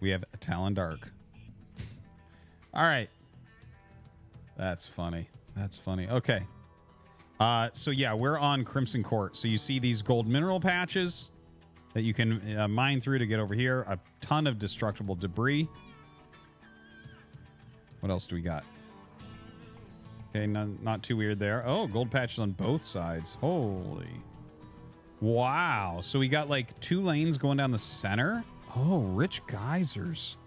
We have Talon Dark. All right. That's funny. That's funny. Okay. So yeah, we're on Crimson Court. So you see these gold mineral patches that you can mine through to get over here. A ton of destructible debris. What else do we got? Okay, not too weird there. Oh, gold patches on both sides. Holy. Wow. So we got like 2 lanes going down the center. Oh, rich geysers.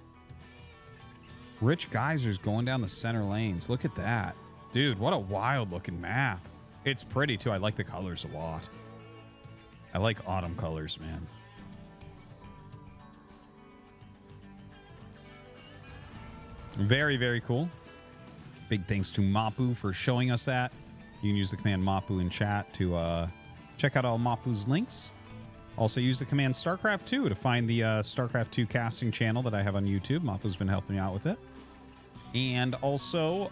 Rich geysers going down the center lanes. Look at that. Dude, what a wild looking map. It's pretty too. I like the colors a lot. I like autumn colors, man. Very, very cool. Big thanks to Mapu for showing us that. You can use the command Mapu in chat to check out all Mapu's links. Also use the command StarCraft 2 to find the StarCraft 2 casting channel that I have on YouTube. Mapu's been helping me out with it. And also,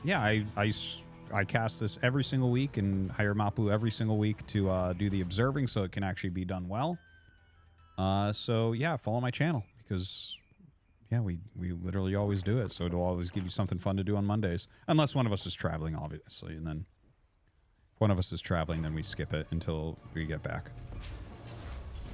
yeah, I cast this every single week and hire Mapu every single week to do the observing so it can actually be done well. So, yeah, follow my channel because, yeah, we literally always do it. So it'll always give you something fun to do on Mondays. Unless one of us is traveling, obviously. And then if one of us is traveling, then we skip it until we get back.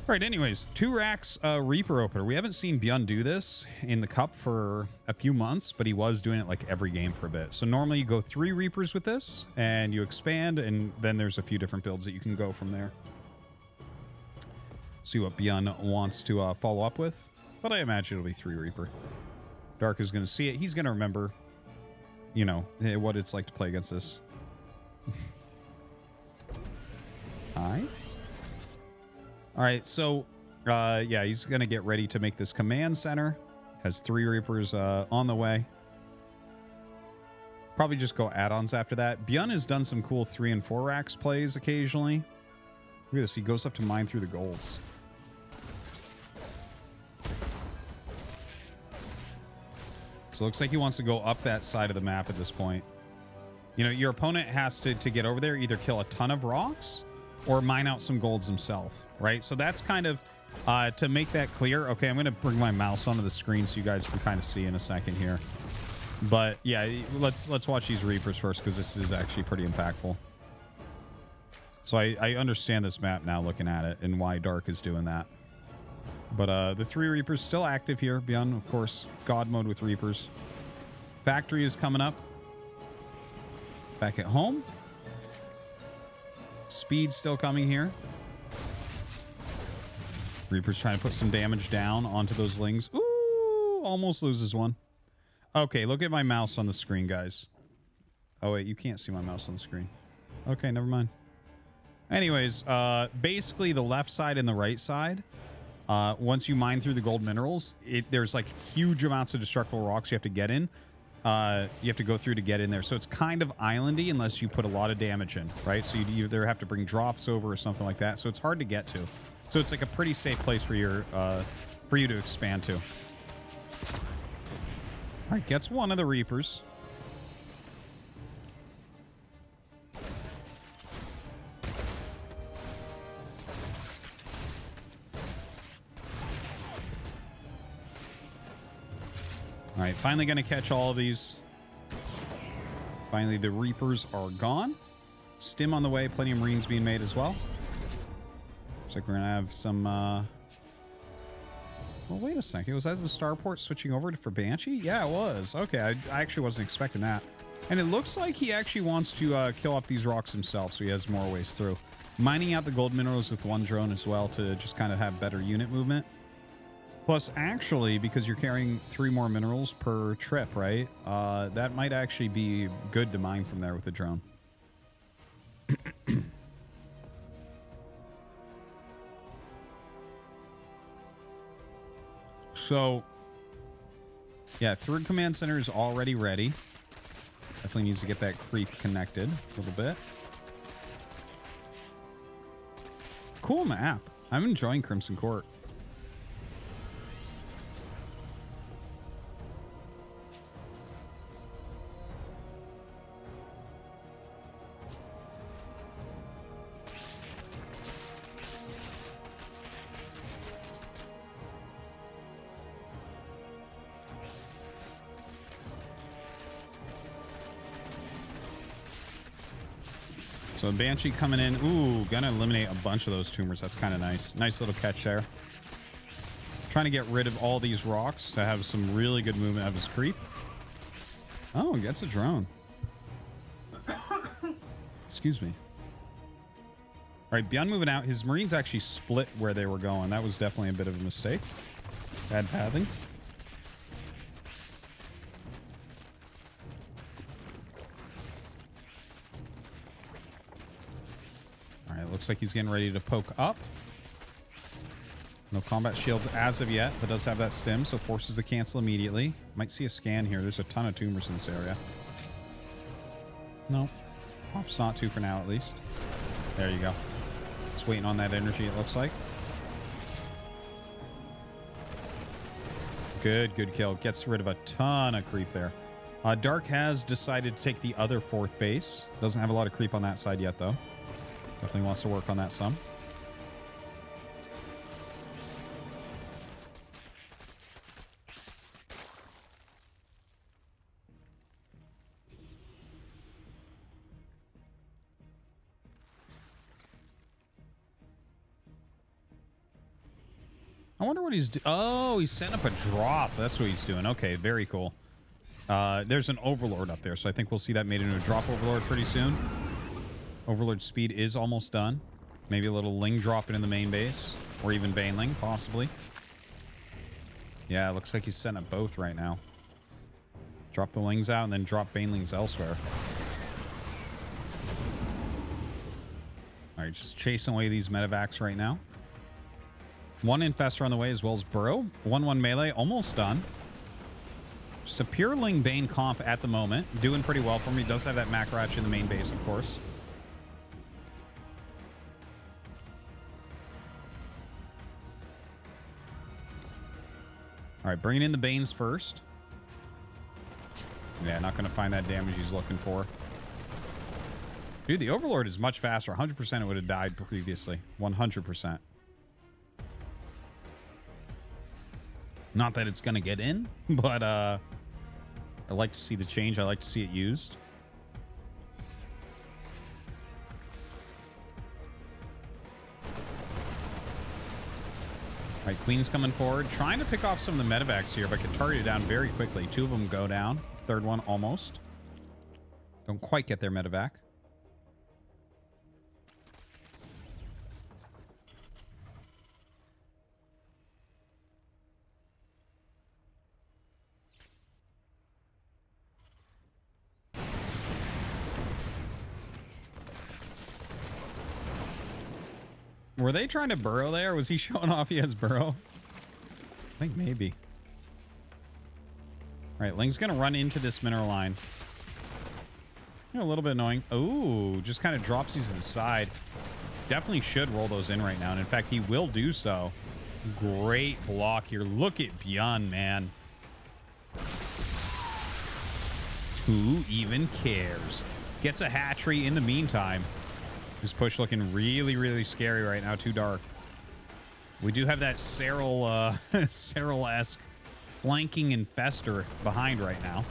All right, anyways, 2 racks Reaper opener. We haven't seen Byun do this in the cup for a few months, but he was doing it like every game for a bit. So normally you go 3 Reapers with this and you expand, and then there's a few different builds that you can go from there. See what Byun wants to follow up with, but I imagine it'll be 3 Reaper. Dark is going to see it. He's going to remember, you know, what it's like to play against this. Hi. All right, so, yeah, he's going to get ready to make this command center. Has 3 Reapers on the way. Probably just go add-ons after that. Byun has done some cool 3 and 4 racks plays occasionally. Look at this. He goes up to mine through the golds. So it looks like he wants to go up that side of the map at this point. You know, your opponent has to get over there, either kill a ton of rocks or mine out some golds himself, right? So that's kind of, to make that clear. Okay, I'm going to bring my mouse onto the screen so you guys can kind of see in a second here. But yeah, let's watch these Reapers first because this is actually pretty impactful. So I understand this map now looking at it and why Dark is doing that. But the 3 Reapers still active here. Byun, of course, God mode with Reapers. Factory is coming up. Back at home. Speed still coming here. Reaper's trying to put some damage down onto those lings. Ooh, almost loses one. Okay, look at my mouse on the screen, guys. Oh, wait, you can't see my mouse on the screen. Okay, never mind. Anyways, basically the left side and the right side, once you mine through the gold minerals, there's like huge amounts of destructible rocks you have to get in. You have to go through to get in there. So it's kind of islandy unless you put a lot of damage in, right? So you either have to bring drops over or something like that. So it's hard to get to. So it's like a pretty safe place for you to expand to. All right, gets one of the Reapers. All right, finally going to catch all of these. Finally, the Reapers are gone. Stim on the way. Plenty of Marines being made as well. Looks like we're going to have some... Well, wait a second. Was that the starport switching over for Banshee? Yeah, it was. Okay, I actually wasn't expecting that. And it looks like he actually wants to kill off these rocks himself, so he has more ways through. Mining out the gold minerals with 1 drone as well to just kind of have better unit movement. Plus, actually, because you're carrying 3 more minerals per trip, right? That might actually be good to mine from there with the drone. So, yeah, third command center is already ready. Definitely needs to get that creep connected a little bit. Cool map. I'm enjoying Crimson Court. So Banshee coming in. Ooh, gonna eliminate a bunch of those tumors. That's kind of nice. Nice little catch there. Trying to get rid of all these rocks to have some really good movement of his creep. Oh, gets a drone. Excuse me. All right, Byun moving out. His Marines actually split where they were going. That was definitely a bit of a mistake. Bad pathing. All right, looks like he's getting ready to poke up. No combat shields as of yet, but does have that stim, so forces to cancel immediately. Might see a scan here. There's a ton of tumors in this area. No. Pop's not to for now, at least. There you go. Just waiting on that energy, it looks like. Good kill. Gets rid of a ton of creep there. Dark has decided to take the other fourth base. Doesn't have a lot of creep on that side yet, though. Definitely wants to work on that some. I wonder what he's doing. Oh, he's setting up a drop. That's what he's doing. Okay, very cool. There's an Overlord up there, so I think we'll see that made into a drop Overlord pretty soon. Overlord speed is almost done. Maybe a little Ling drop into the main base, or even Baneling, possibly. Yeah, it looks like he's setting up both right now. Drop the Lings out and then drop Banelings elsewhere. All right, just chasing away these medevacs right now. One Infestor on the way as well as Burrow. 1-1 melee, almost done. Just a pure Ling Bane comp at the moment. Doing pretty well for me. Does have that Macratch in the main base, of course. All right, bringing in the Banes first. Yeah, not going to find that damage he's looking for. Dude, the Overlord is much faster. 100% it would have died previously. 100%. Not that it's going to get in, but I like to see the change. I like to see it used. All right, Queen's coming forward. Trying to pick off some of the medevacs here, but can target it down very quickly. Two of them go down. Third one almost. Don't quite get their medevac. Were they trying to burrow there? Was he showing off he has burrow? I think maybe. All right, Ling's going to run into this mineral line. A little bit annoying. Oh, just kind of drops these to the side. Definitely should roll those in right now. And in fact, he will do so. Great block here. Look at Byun, man. Who even cares? Gets a hatchery in the meantime. This push looking really, really scary right now. Too dark. We do have that Cyril-esque flanking Infestor behind right now.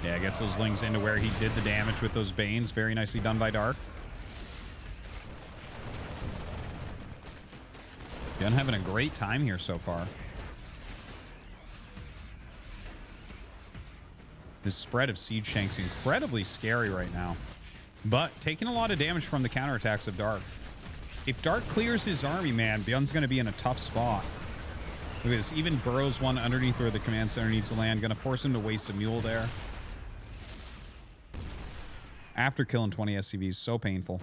Yeah, gets those Lings into where he did the damage with those Banes. Very nicely done by Dark. Byun having a great time here so far. This spread of Siege Shank's incredibly scary right now, but taking a lot of damage from the counterattacks of Dark. If Dark clears his army, man, Byun's going to be in a tough spot. Look at this. Even Burrow's one underneath where the command center needs to land. Going to force him to waste a mule there. After killing 20 SCVs. So painful. All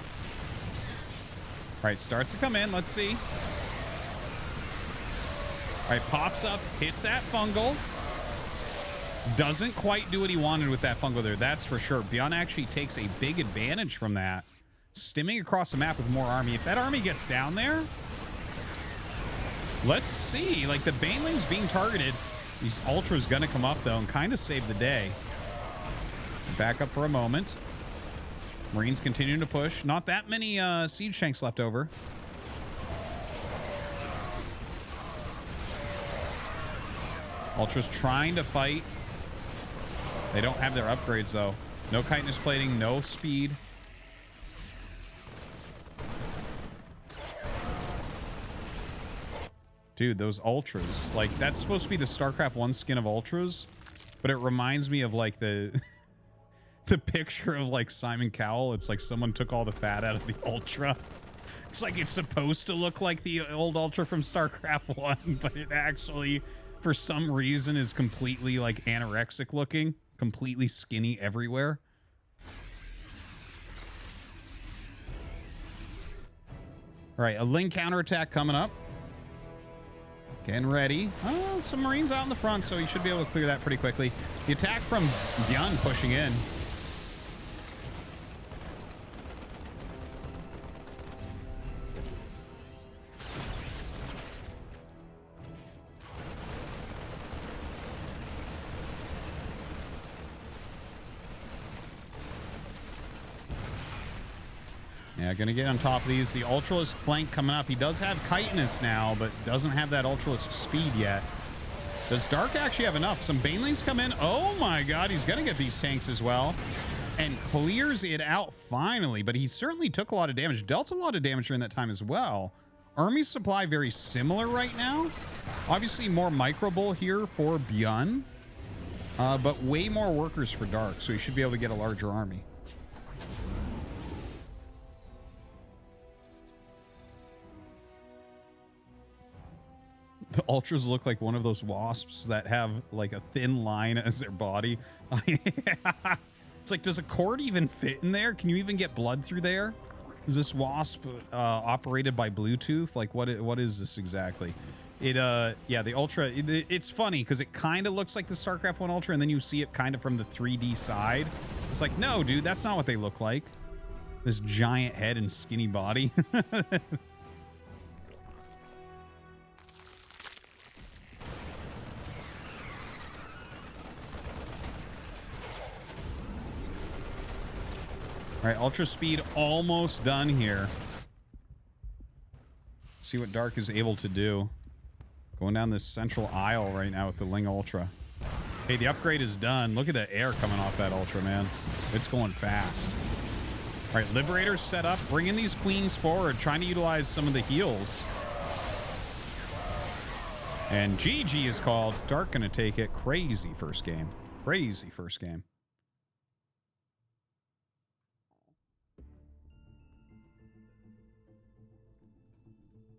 right, starts to come in. Let's see. All right, pops up. Hits that fungal. Doesn't quite do what he wanted with that fungal there, that's for sure. Byun actually takes a big advantage from that. Stimming across the map with more army. If that army gets down there, let's see. Like, the Baneling's being targeted. These Ultras going to come up, though, and kind of save the day. Back up for a moment. Marines continuing to push. Not that many Siege Shanks left over. Ultras trying to fight. They don't have their upgrades, though. No chitinous plating, no speed. Dude, those ultras. Like, that's supposed to be the StarCraft 1 skin of ultras, but it reminds me of, like, the the picture of, like, Simon Cowell. It's like someone took all the fat out of the ultra. It's like it's supposed to look like the old ultra from StarCraft 1, but it actually, for some reason, is completely, like, anorexic looking. Completely skinny everywhere. All right, a Ling counterattack coming up. Getting ready. Oh, some Marines out in the front, so he should be able to clear that pretty quickly. The attack from Byun pushing in. Yeah, gonna get on top of these. The Ultralisk flank coming up. He does have chitinous now, but doesn't have that Ultralisk speed yet. Does Dark actually have enough? Some Banelings come in. Oh my god, he's gonna get these tanks as well. And clears it out finally, but he certainly took a lot of damage. Dealt a lot of damage during that time as well. Army supply very similar right now. Obviously more Micro Bull here for Byun. But way more workers for Dark, so he should be able to get a larger army. The Ultras look like one of those wasps that have like a thin line as their body. It's like, does a cord even fit in there? Can you even get blood through there? Is this wasp operated by Bluetooth? Like, what is this exactly? Yeah, the Ultra, it's funny because it kind of looks like the StarCraft 1 Ultra, and then you see it kind of from the 3D side. It's like, no, dude, that's not what they look like. This giant head and skinny body. All right, Ultra Speed almost done here. Let's see what Dark is able to do. Going down this central aisle right now with the Ling Ultra. Hey, the upgrade is done. Look at the air coming off that Ultra, man. It's going fast. All right, Liberator's set up. Bringing these Queens forward, trying to utilize some of the heals. And GG is called. Dark gonna take it. Crazy first game. Crazy first game.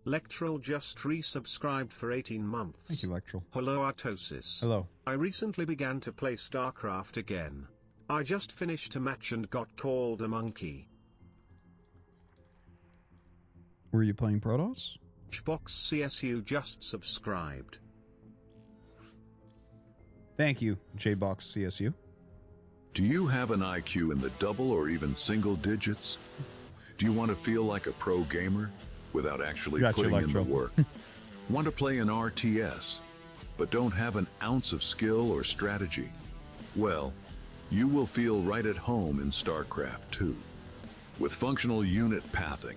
Lectral just resubscribed for 18 months. Thank you, Lectral. Hello, Artosis. Hello. I recently began to play StarCraft again. I just finished a match and got called a monkey. Were you playing Protoss? Xbox CSU just subscribed. Thank you, JBox CSU. Do you have an IQ in the double or even single digits? Do you want to feel like a pro gamer without actually putting in the work? Want to play an RTS, but don't have an ounce of skill or strategy? Well, you will feel right at home in StarCraft 2. With functional unit pathing,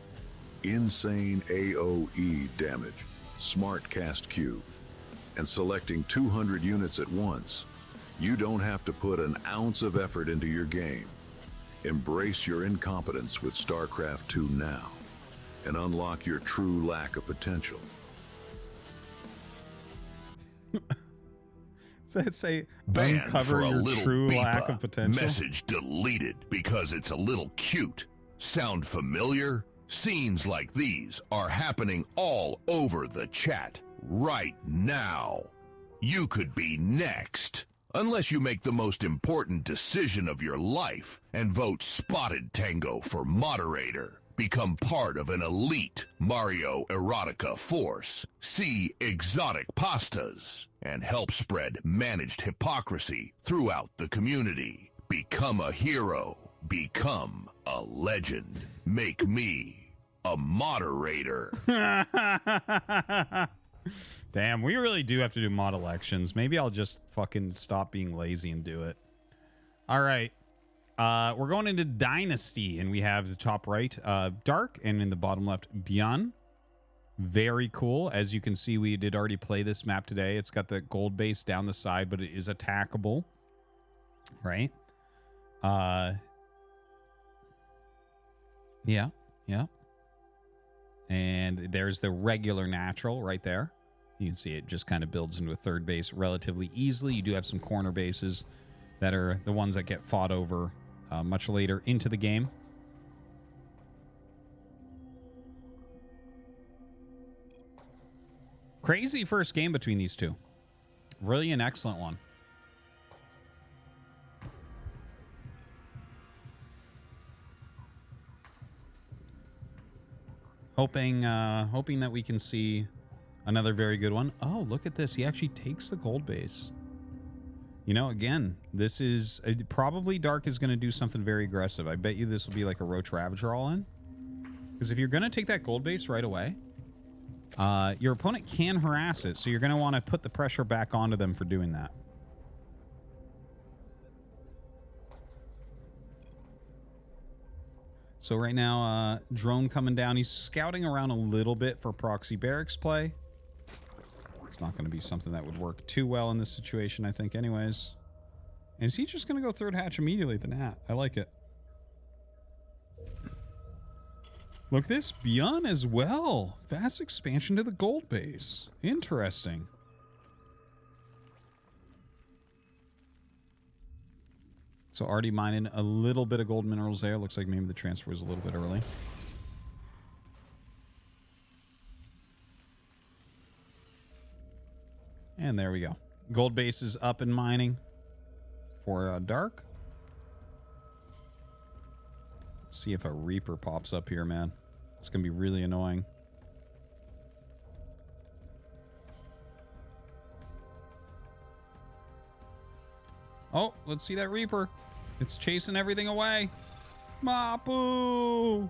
insane AoE damage, smart cast Q, and selecting 200 units at once, you don't have to put an ounce of effort into your game. Embrace your incompetence with StarCraft 2 now, and unlock your true lack of potential. So let's say Banned uncover for a your little true beeper. lack of potential. Message deleted because it's a little cute. Sound familiar? Scenes like these are happening all over the chat right now. You could be next. Unless you make the most important decision of your life and vote Spotted Tango for moderator. Become part of an elite Mario Erotica force. See Exotic Pastas. And help spread managed hypocrisy throughout the community. Become a hero. Become a legend. Make me a moderator. Damn, we really do have to do mod elections. Maybe I'll just fucking stop being lazy and do it. All right. We're going into Dynasty, and we have the top right, Dark, and in the bottom left, Byun. Very cool. As you can see, we did already play this map today. It's got the gold base down the side, but it is attackable. Right? Yeah, yeah. And there's the regular natural right there. You can see it just kind of builds into a third base relatively easily. You do have some corner bases that are the ones that get fought over much later into the game. Crazy first game between these two. Really an excellent one. Hoping that we can see another very good one. Oh, look at this. He actually takes the gold base. You know, again, this is... probably Dark is going to do something very aggressive. I bet you this will be like a Roach Ravager all-in. Because if you're going to take that gold base right away, your opponent can harass it. So you're going to want to put the pressure back onto them for doing that. So right now, drone coming down. He's scouting around a little bit for proxy barracks play. It's not going to be something that would work too well in this situation, I think, anyways. And is he just going to go third hatch immediately at the Nat? I like it. Look at this. Byun as well. Fast expansion to the gold base. Interesting. So already mining a little bit of gold minerals there. Looks like maybe the transfer was a little bit early. And there we go. Gold base is up and mining for Dark. Let's see if a Reaper pops up here, man. It's going to be really annoying. Oh, let's see that Reaper. It's chasing everything away. Mapu!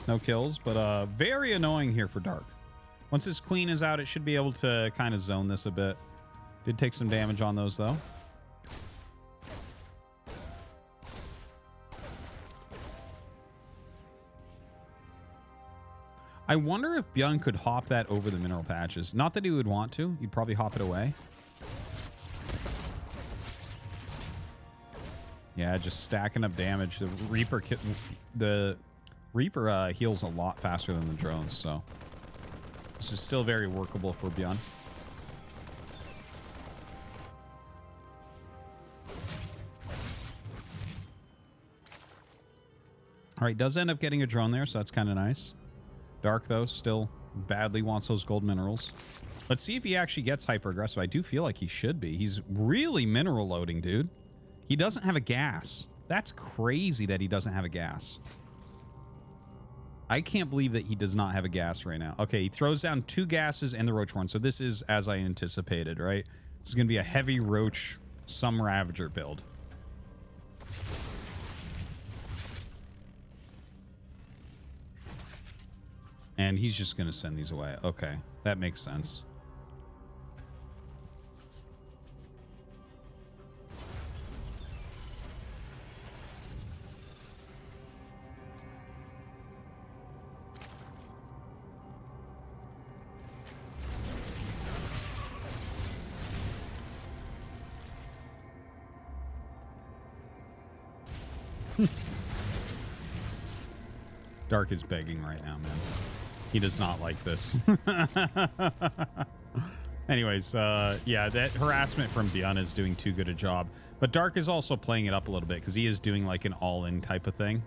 No kills, but very annoying here for Dark. Once his queen is out, it should be able to kind of zone this a bit. Did take some damage on those, though. I wonder if Byun could hop that over the mineral patches. Not that he would want to. He'd probably hop it away. Yeah, just stacking up damage. The Reaper heals a lot faster than the drones, so this is still very workable for Byun. All right, does end up getting a drone there, so that's kind of nice. Dark, though, still badly wants those gold minerals. Let's see if he actually gets hyper-aggressive. I do feel like he should be. He's really mineral loading, dude. He doesn't have a gas. That's crazy that he doesn't have a gas. I can't believe that he does not have a gas right now. Okay, he throws down 2 gases and the Roach Horn. So this is as I anticipated, right? This is going to be a heavy Roach, some Ravager build. And he's just going to send these away. Okay, that makes sense. Dark is begging right now, man. He does not like this. Anyways, yeah, that harassment from Byun is doing too good a job. But Dark is also playing it up a little bit because he is doing like an all-in type of thing.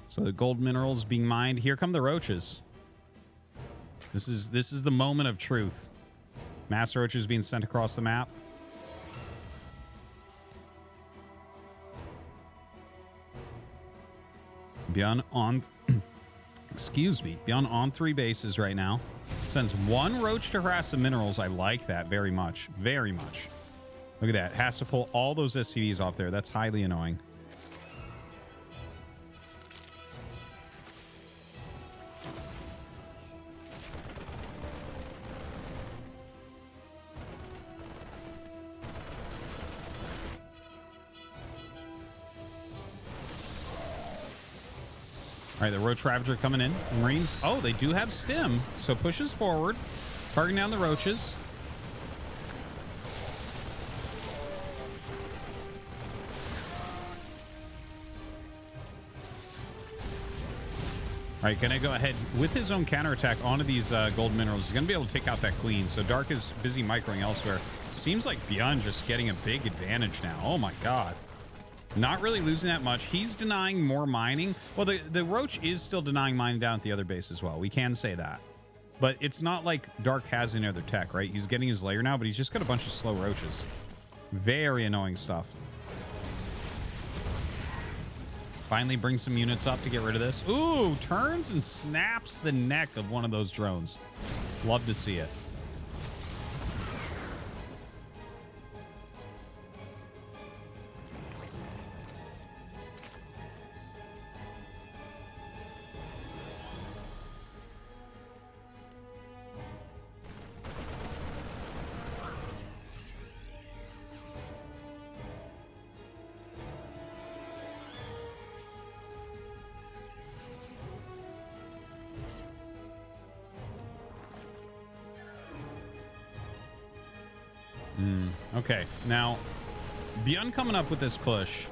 So the gold minerals being mined. Here come the roaches. This is the moment of truth. Mass roaches being sent across the map. Byun on excuse me. Byun on 3 bases right now. Sends 1 roach to harass the minerals. I like that very much. Very much. Look at that. Has to pull all those SCVs off there. That's highly annoying. All right, the Roach Ravager coming in. Marines. Oh, they do have stim, so pushes forward, targeting down the roaches. All right, gonna go ahead with his own counterattack onto these gold minerals. He's gonna be able to take out that queen. So Dark is busy microing elsewhere. Seems like Byun just getting a big advantage now. Oh my god. Not really losing that much. He's denying more mining. Well, the Roach is still denying mining down at the other base as well. We can say that. But it's not like Dark has any other tech, right? He's getting his layer now, but he's just got a bunch of slow roaches. Very annoying stuff. Finally bring some units up to get rid of this. Ooh, turns and snaps the neck of one of those drones. Love to see it. Okay, now, Byun coming up with this push.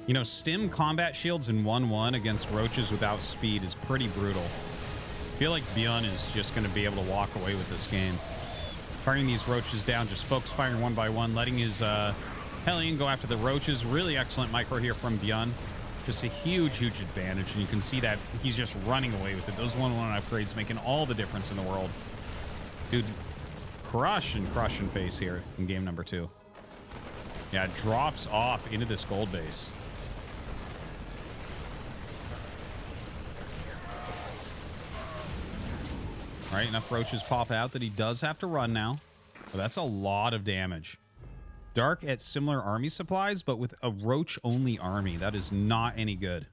You know, stim combat shields in 1-1 against roaches without speed is pretty brutal. I feel like Byun is just going to be able to walk away with this game. Targeting these roaches down, just focus firing one by one, letting his Hellion go after the roaches. Really excellent micro here from Byun. Just a huge, huge advantage, and you can see that he's just running away with it. Those 1-1 upgrades making all the difference in the world. Dude, crush and face here in game number 2. Yeah, it drops off into this gold base. All right, enough roaches pop out that he does have to run now. But that's a lot of damage. Dark at similar army supplies, but with a roach-only army. That is not any good.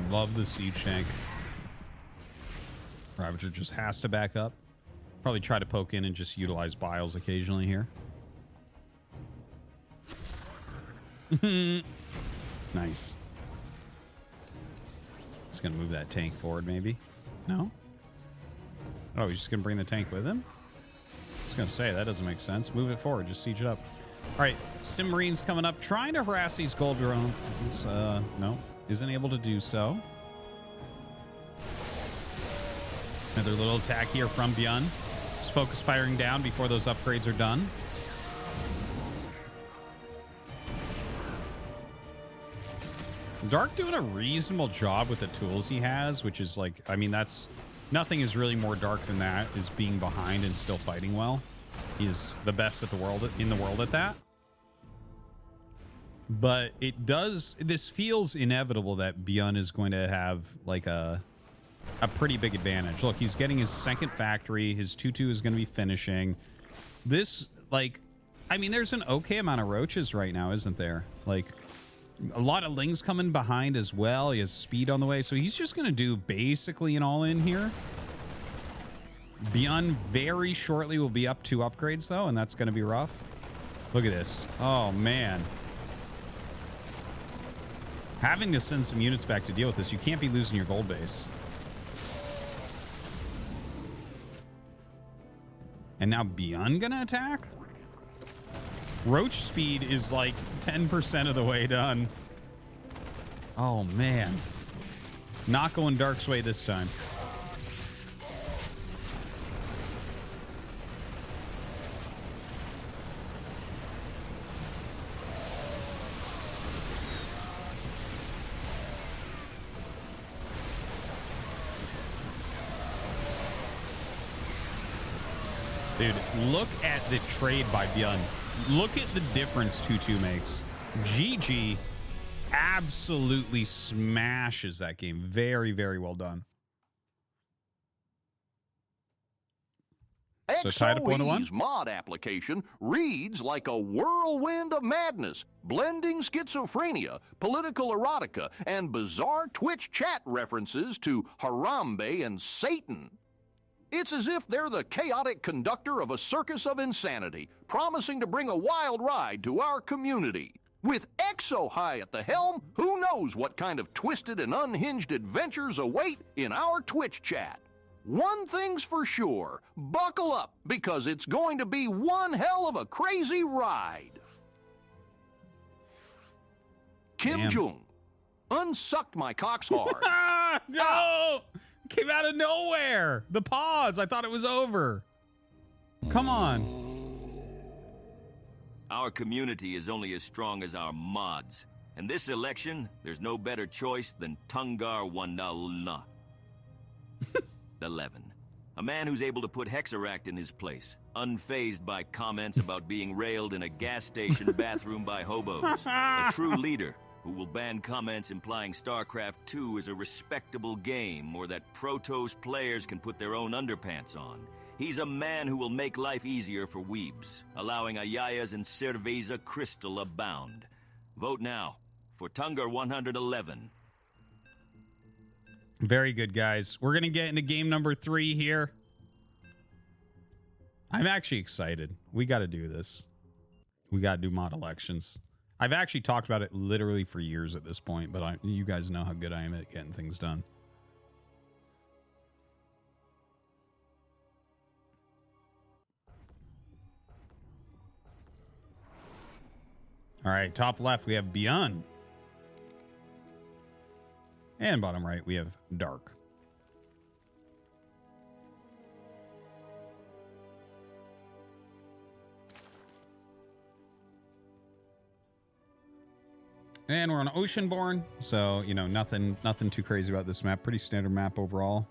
Love the siege tank. Ravager just has to back up. Probably try to poke in and just utilize biles occasionally here. Nice. Just gonna move that tank forward, maybe. No? Oh, he's just gonna bring the tank with him? I was gonna say, that doesn't make sense. Move it forward, just siege it up. All right, Stim Marines coming up, trying to harass these gold drones. No, isn't able to do so. Another little attack here from Byun. Just focus firing down before those upgrades are done. Dark doing a reasonable job with the tools he has, which is like, I mean, that's nothing is really more dark than that, is being behind and still fighting well. He is the best in the world at that. But it does, this feels inevitable that Byun is going to have like a pretty big advantage. Look, he's getting his second factory. His 2-2 is going to be finishing. This, like, I mean, there's an okay amount of roaches right now, isn't there? Like, a lot of lings coming behind as well. He has speed on the way. So he's just going to do basically an all-in here. Byun very shortly will be up 2 upgrades, though, and that's going to be rough. Look at this. Oh, man. Having to send some units back to deal with this, you can't be losing your gold base. And now Byun gonna attack? Roach speed is like 10% of the way done. Oh, man. Not going Dark's way this time. Dude, look at the trade by Byun. Look at the difference 2-2 makes. GG absolutely smashes that game. Very, very well done. So tied up 1-1. XOE's mod application reads like a whirlwind of madness, blending schizophrenia, political erotica, and bizarre Twitch chat references to Harambe and Satan. It's as if they're the chaotic conductor of a circus of insanity, promising to bring a wild ride to our community. With XO High at the helm, who knows what kind of twisted and unhinged adventures await in our Twitch chat. One thing's for sure, buckle up, because it's going to be one hell of a crazy ride. Kim Jong, unsucked my cocks hard. No! Came out of nowhere. The pause. I thought it was over. Come on. Our community is only as strong as our mods. And this election, there's no better choice than Tungar Wandalna. 11. A man who's able to put Hexaract in his place, unfazed by comments about being railed in a gas station bathroom by hobos. A true leader who will ban comments implying StarCraft 2 is a respectable game or that Protoss players can put their own underpants on. He's a man who will make life easier for weebs, allowing Ayayas and Cerveza Crystal abound. Vote now for Tungar 111. Very good, guys. We're going to get into game number 3 here. I'm actually excited. We got to do this. We got to do mod elections. I've actually talked about it literally for years at this point, but you guys know how good I am at getting things done. All right, top left, we have Byun. And bottom right, we have Dark. And we're on Oceanborn, so, you know, nothing too crazy about this map. Pretty standard map overall.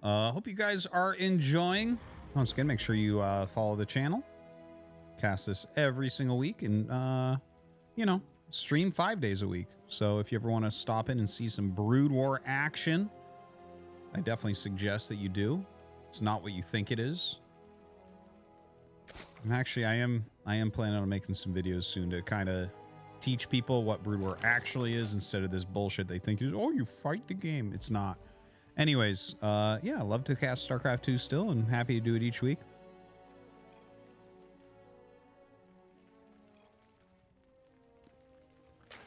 Hope you guys are enjoying. Once again, make sure you follow the channel. Cast this every single week and, you know, stream 5 days a week. So if you ever want to stop in and see some Brood War action, I definitely suggest that you do. It's not what you think it is. And actually, I am planning on making some videos soon to kind of teach people what Brood War actually is instead of this bullshit they think is, oh, you fight the game. It's not. Anyways, yeah, I love to cast StarCraft 2 still and happy to do it each week.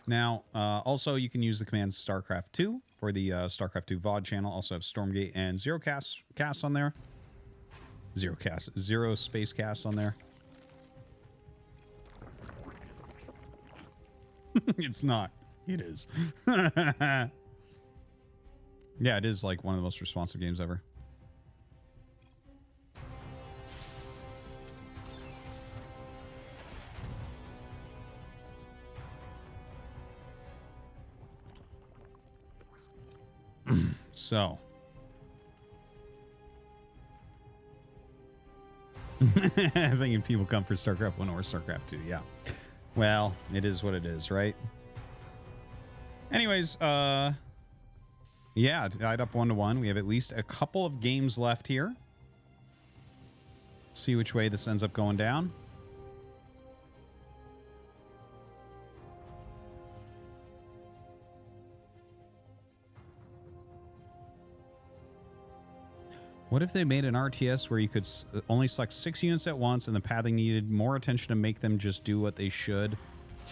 Now, also, you can use the command StarCraft 2 for the StarCraft 2 VOD channel. Also have Stormgate and Zero Cast on there. Zero Space Cast on there. It's not. It is. Yeah, it is like one of the most responsive games ever. So. Thinking people come for StarCraft 1 or StarCraft 2. Yeah. Well, it is what it is, right? Anyways, yeah, tied up 1-1. We have at least a couple of games left here. See which way this ends up going down. What if they made an RTS where you could only select 6 units at once and the pathing needed more attention to make them just do what they should?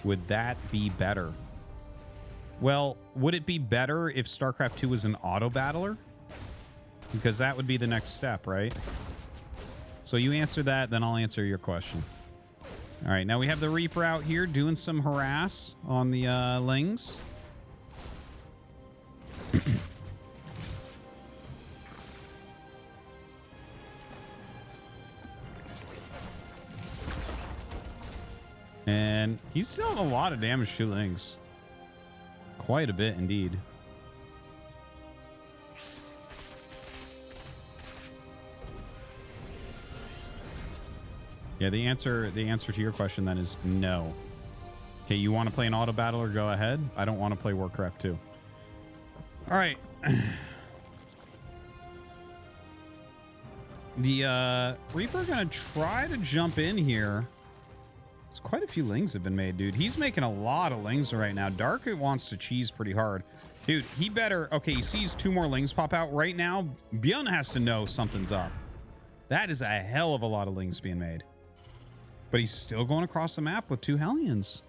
Would that be better? Well, would it be better if StarCraft 2 was an auto battler? Because that would be the next step, right? So you answer that, then I'll answer your question. All right, now we have the Reaper out here doing some harass on the Lings. And he's dealing a lot of damage to Lings. Quite a bit indeed. Yeah, the answer to your question then is no. Okay, you want to play an auto battler, go ahead. I don't want to play Warcraft 2. All right. The Reaper gonna try to jump in here. There's quite a few lings have been made, dude. He's making a lot of lings right now. Dark wants to cheese pretty hard. Dude, he better... Okay, he sees 2 more lings pop out right now. Byun has to know something's up. That is a hell of a lot of lings being made. But he's still going across the map with 2 Hellions.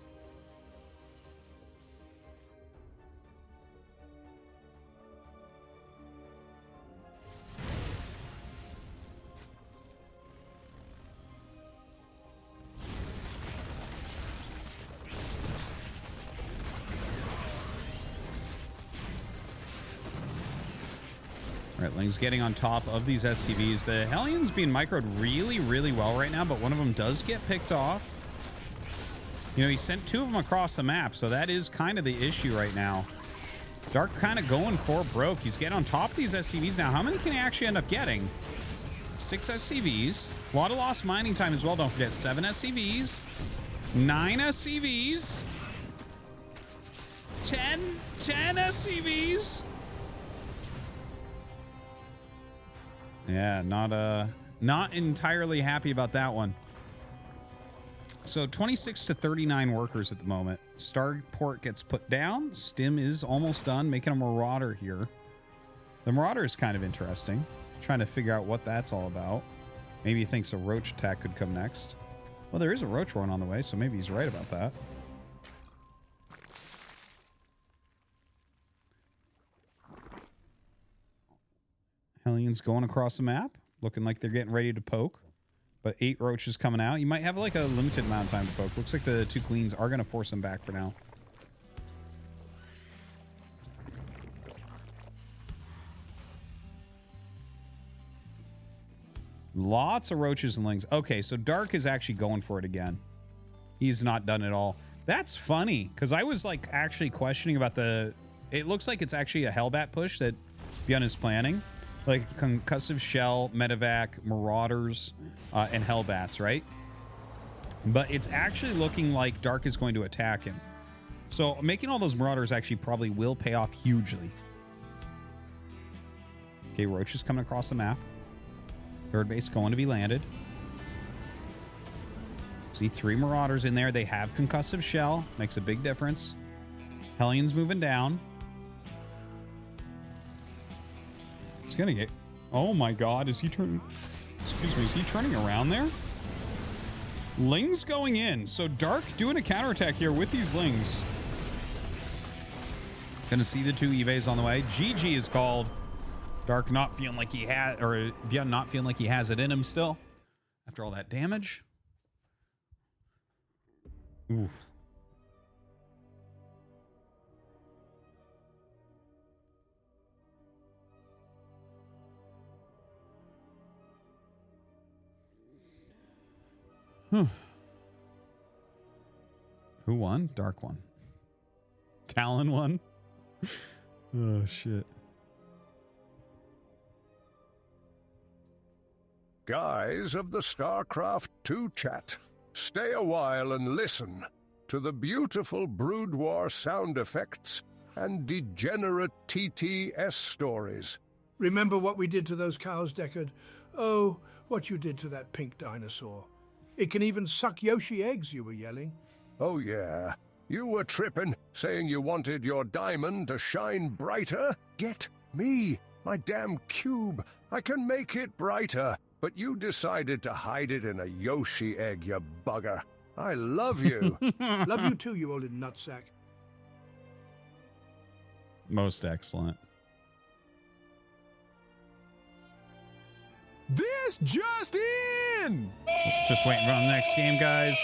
All right, Ling's getting on top of these SCVs. The Hellions being microed really, really well right now, but one of them does get picked off. You know, he sent 2 of them across the map, so that is kind of the issue right now. Dark kind of going for broke. He's getting on top of these SCVs now. How many can he actually end up getting? 6 SCVs. A lot of lost mining time as well. Don't forget, 7 SCVs. 9 SCVs. 10 SCVs. Yeah, not entirely happy about that one. So 26 to 39 workers at the moment. Starport gets put down. Stim is almost done, making a Marauder here. The Marauder is kind of interesting. Trying to figure out what that's all about. Maybe he thinks a Roach attack could come next. Well, there is a Roach one on the way, so maybe he's right about that. Hellions going across the map, looking like they're getting ready to poke. But 8 roaches coming out. You might have like a limited amount of time to poke. Looks like the 2 queens are going to force them back for now. Lots of roaches and lings. Okay, so Dark is actually going for it again. He's not done it all. That's funny, because I was like actually questioning about the... It looks like it's actually a Hellbat push that Byun is planning. Like Concussive Shell, Medevac, Marauders, and Hellbats, right? But it's actually looking like Dark is going to attack him. So making all those Marauders actually probably will pay off hugely. Okay, Roach is coming across the map. Third base going to be landed. See 3 Marauders in there. They have Concussive Shell. Makes a big difference. Hellions moving down. It's gonna get... Oh my god, is he turning... Excuse me, is he turning around there? Lings going in. So Dark doing a counterattack here with these Lings. Gonna see the 2 Eves on the way. GG is called. Dark not feeling like he had... Or Byun not feeling like he has it in him still. After all that damage. Oof. Who won? Dark won. Talon won. Oh, shit. Guys of the StarCraft 2 chat, stay a while and listen to the beautiful Brood War sound effects and degenerate TTS stories. Remember what we did to those cows, Deckard? Oh, what you did to that pink dinosaur. It can even suck Yoshi eggs, you were yelling. Oh yeah, you were tripping, saying you wanted your diamond to shine brighter? Get me, my damn cube. I can make it brighter, but you decided to hide it in a Yoshi egg, you bugger. I love you. Love you too, you old nutsack. Most excellent. This just in! Just waiting for the next game, guys.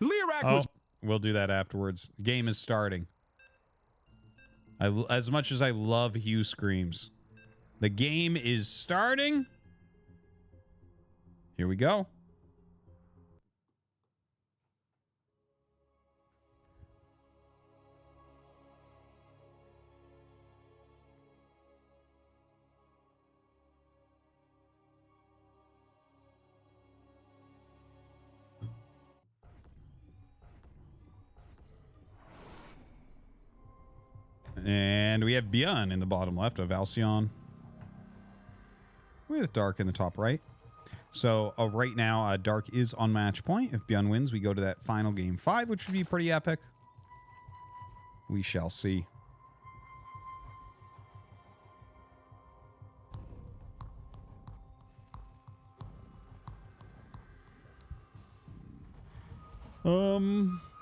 Lyrak was... We'll do that afterwards. Game is starting. As much as I love Hugh Screams, the game is starting. Here we go. And we have Byun in the bottom left of Alcyon with Dark in the top right. So right now, Dark is on match point. If Byun wins, we go to that final game 5, which would be pretty epic. We shall see.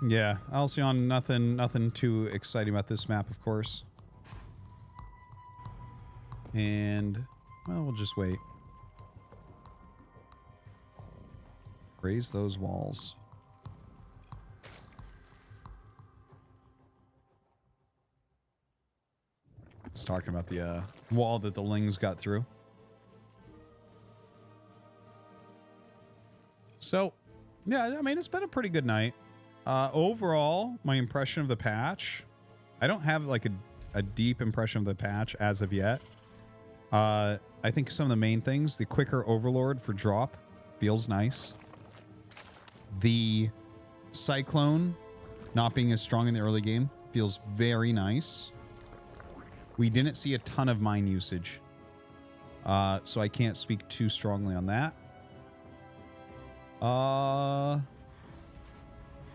Yeah, Alcyon, nothing too exciting about this map, of course. And, well, we'll just wait. Raise those walls. It's talking about the wall that the Lings got through. So, yeah, I mean, it's been a pretty good night. Overall, my impression of the patch, I don't have like a deep impression of the patch as of yet. I think some of the main things, the quicker Overlord for drop feels nice. The Cyclone not being as strong in the early game feels very nice. We didn't see a ton of mine usage, so I can't speak too strongly on that.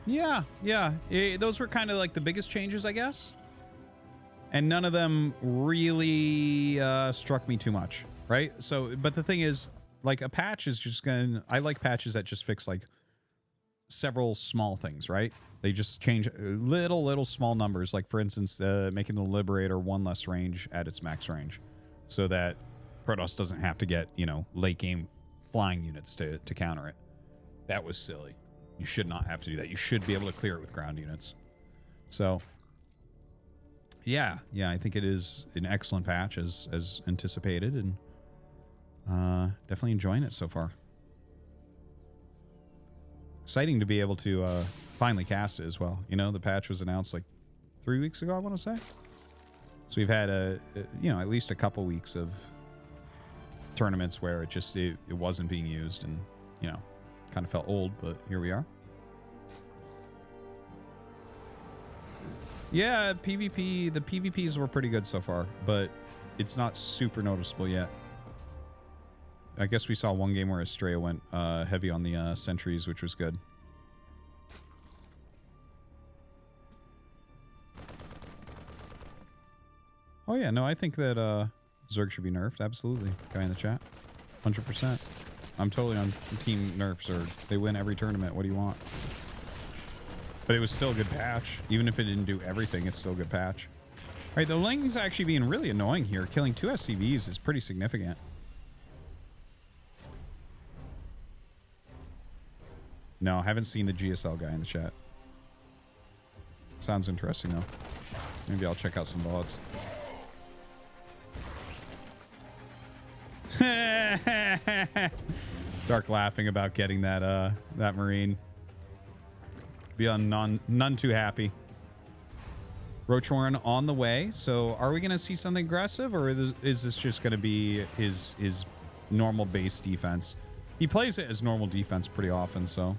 Yeah. Those were kind of like the biggest changes, I guess. And none of them really struck me too much, right? So, but the thing is, like, a patch is just gonna... I like patches that just fix, like, several small things, right? They just change little small numbers. Like, for instance, making the Liberator 1 less range at its max range. So that Protoss doesn't have to get, you know, late game flying units to counter it. That was silly. You should not have to do that. You should be able to clear it with ground units. So, yeah, I think it is an excellent patch as anticipated, and definitely enjoying it so far. Exciting to be able to finally cast it as well. You know, the patch was announced like 3 weeks ago, I want to say. So we've had at least a couple weeks of tournaments where it wasn't being used, and you know, kind of felt old, but here we are. Yeah, PvP, the PvPs were pretty good so far, but it's not super noticeable yet. I guess we saw one game where Estrella went heavy on the sentries, which was good. Oh yeah, no, I think that Zerg should be nerfed. Absolutely. Guy in the chat. 100%. I'm totally on team nerf Zerg. They win every tournament. What do you want? But it was still a good patch. Even if it didn't do everything, it's still a good patch. All right, the Ling's actually being really annoying here. Killing 2 SCVs is pretty significant. No, I haven't seen the GSL guy in the chat. Sounds interesting, though. Maybe I'll check out some VODs. Dark laughing about getting that that Marine. Beyond none too happy. Roachhorn on the way. So are we going to see something aggressive, or is this just going to be his normal base defense? He plays it as normal defense pretty often, so...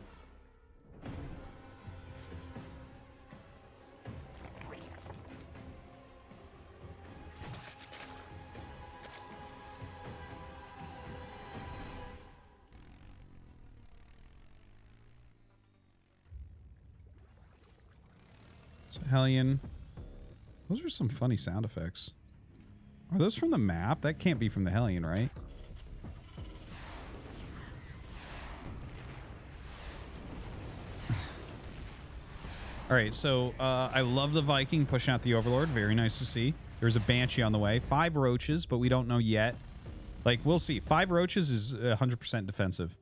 Hellion. Those are some funny sound effects. Are those from the map? That can't be from the Hellion, right? All right, so I love the Viking pushing out the Overlord. Very nice to see. There's a Banshee on the way. 5 roaches, but we don't know yet. Like, we'll see. 5 roaches is 100% defensive.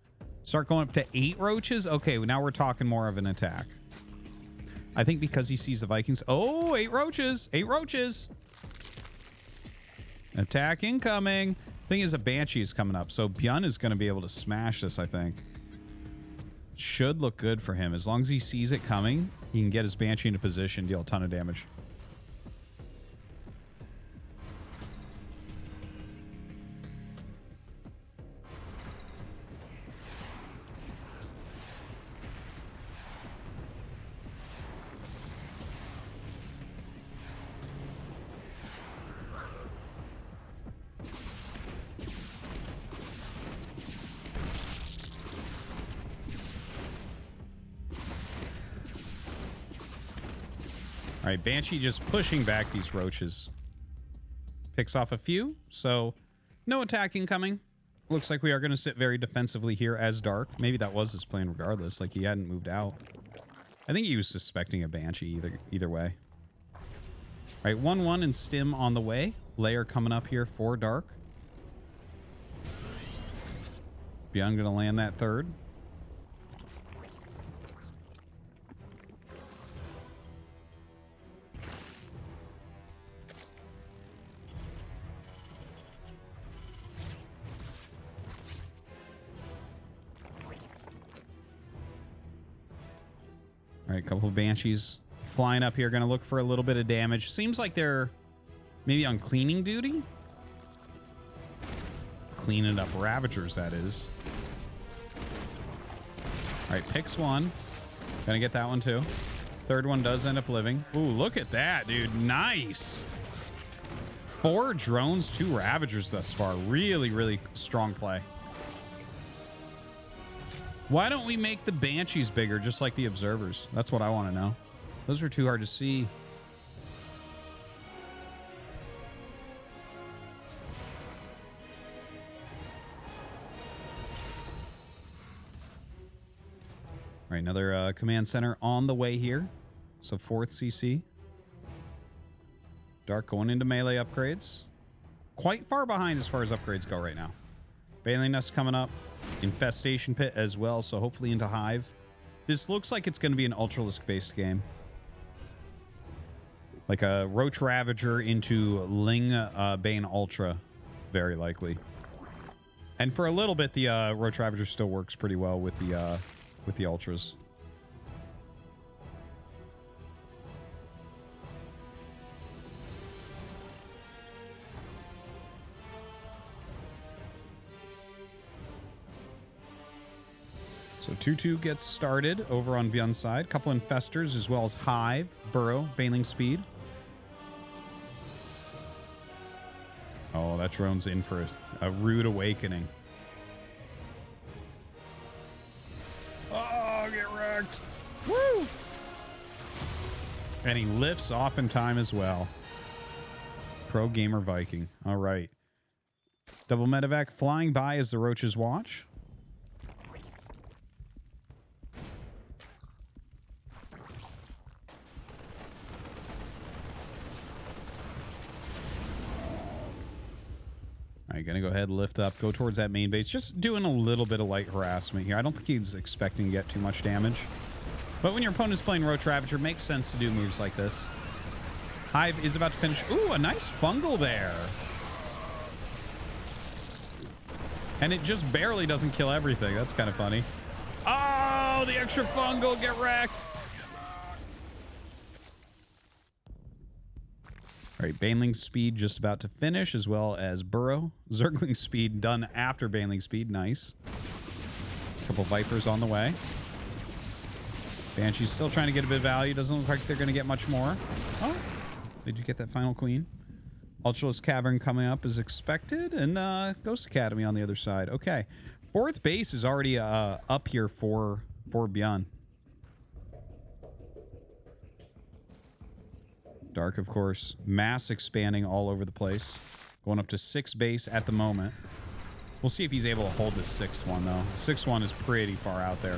Start going up to 8 roaches? Okay, now we're talking more of an attack. I think because he sees the Vikings. Oh, 8 roaches. 8 roaches. Attack incoming. Thing is, a Banshee is coming up. So Byun is going to be able to smash this, I think. Should look good for him. As long as he sees it coming, he can get his Banshee into position, deal a ton of damage. right, Banshee just pushing back these roaches. Picks off a few, so no attacking coming. Looks like we are going to sit very defensively here as Dark. Maybe that was his plan regardless, like he hadn't moved out. I think he was suspecting a Banshee either way. All right, 1-1 and Stim on the way. Lair coming up here for Dark. Byun going to land that third. All right, couple of Banshees flying up here. Going to look for a little bit of damage. Seems like they're maybe on cleaning duty. Cleaning up Ravagers, that is. All right, picks one. Gonna get that one too. Third one does end up living. Ooh, look at that, dude. Nice. 4 drones, 2 Ravagers thus far. Really, really strong play. Why don't we make the Banshees bigger, just like the Observers? That's what I want to know. Those were too hard to see. All right, another command center on the way here. So 4th CC. Dark going into melee upgrades. Quite far behind as far as upgrades go right now. Baneling Nest coming up. Infestation Pit as well, so hopefully into Hive. This looks like it's going to be an Ultralisk based game. Like a Roach Ravager into Ling Bane Ultra, very likely. And for a little bit, the Roach Ravager still works pretty well with the Ultras. So 2-2 gets started over on Byun's side. Couple Infestors as well as Hive, Burrow, Baneling Speed. Oh, that drone's in for a rude awakening. Oh, get wrecked. Woo! And he lifts off in time as well. Pro Gamer Viking. All right. Double Medevac flying by as the Roaches watch. All right, gonna go ahead and lift up, go towards that main base. Just doing a little bit of light harassment here. I don't think he's expecting to get too much damage. But when your opponent's playing Roach Ravager, it makes sense to do moves like this. Hive is about to finish. Ooh, a nice fungal there. And it just barely doesn't kill everything. That's kind of funny. Oh, the extra fungal, get wrecked. All right, Baneling Speed just about to finish, as well as Burrow. Zergling Speed done after Baneling Speed. Nice. A couple Vipers on the way. Banshee's still trying to get a bit of value. Doesn't look like they're going to get much more. Oh, did you get that final queen? Ultralisk Cavern coming up as expected, and Ghost Academy on the other side. Okay, 4th base is already up here for Byun. Dark, of course, mass expanding all over the place. Going up to 6th base at the moment. We'll see if he's able to hold this 6th one, though. The 6th one is pretty far out there.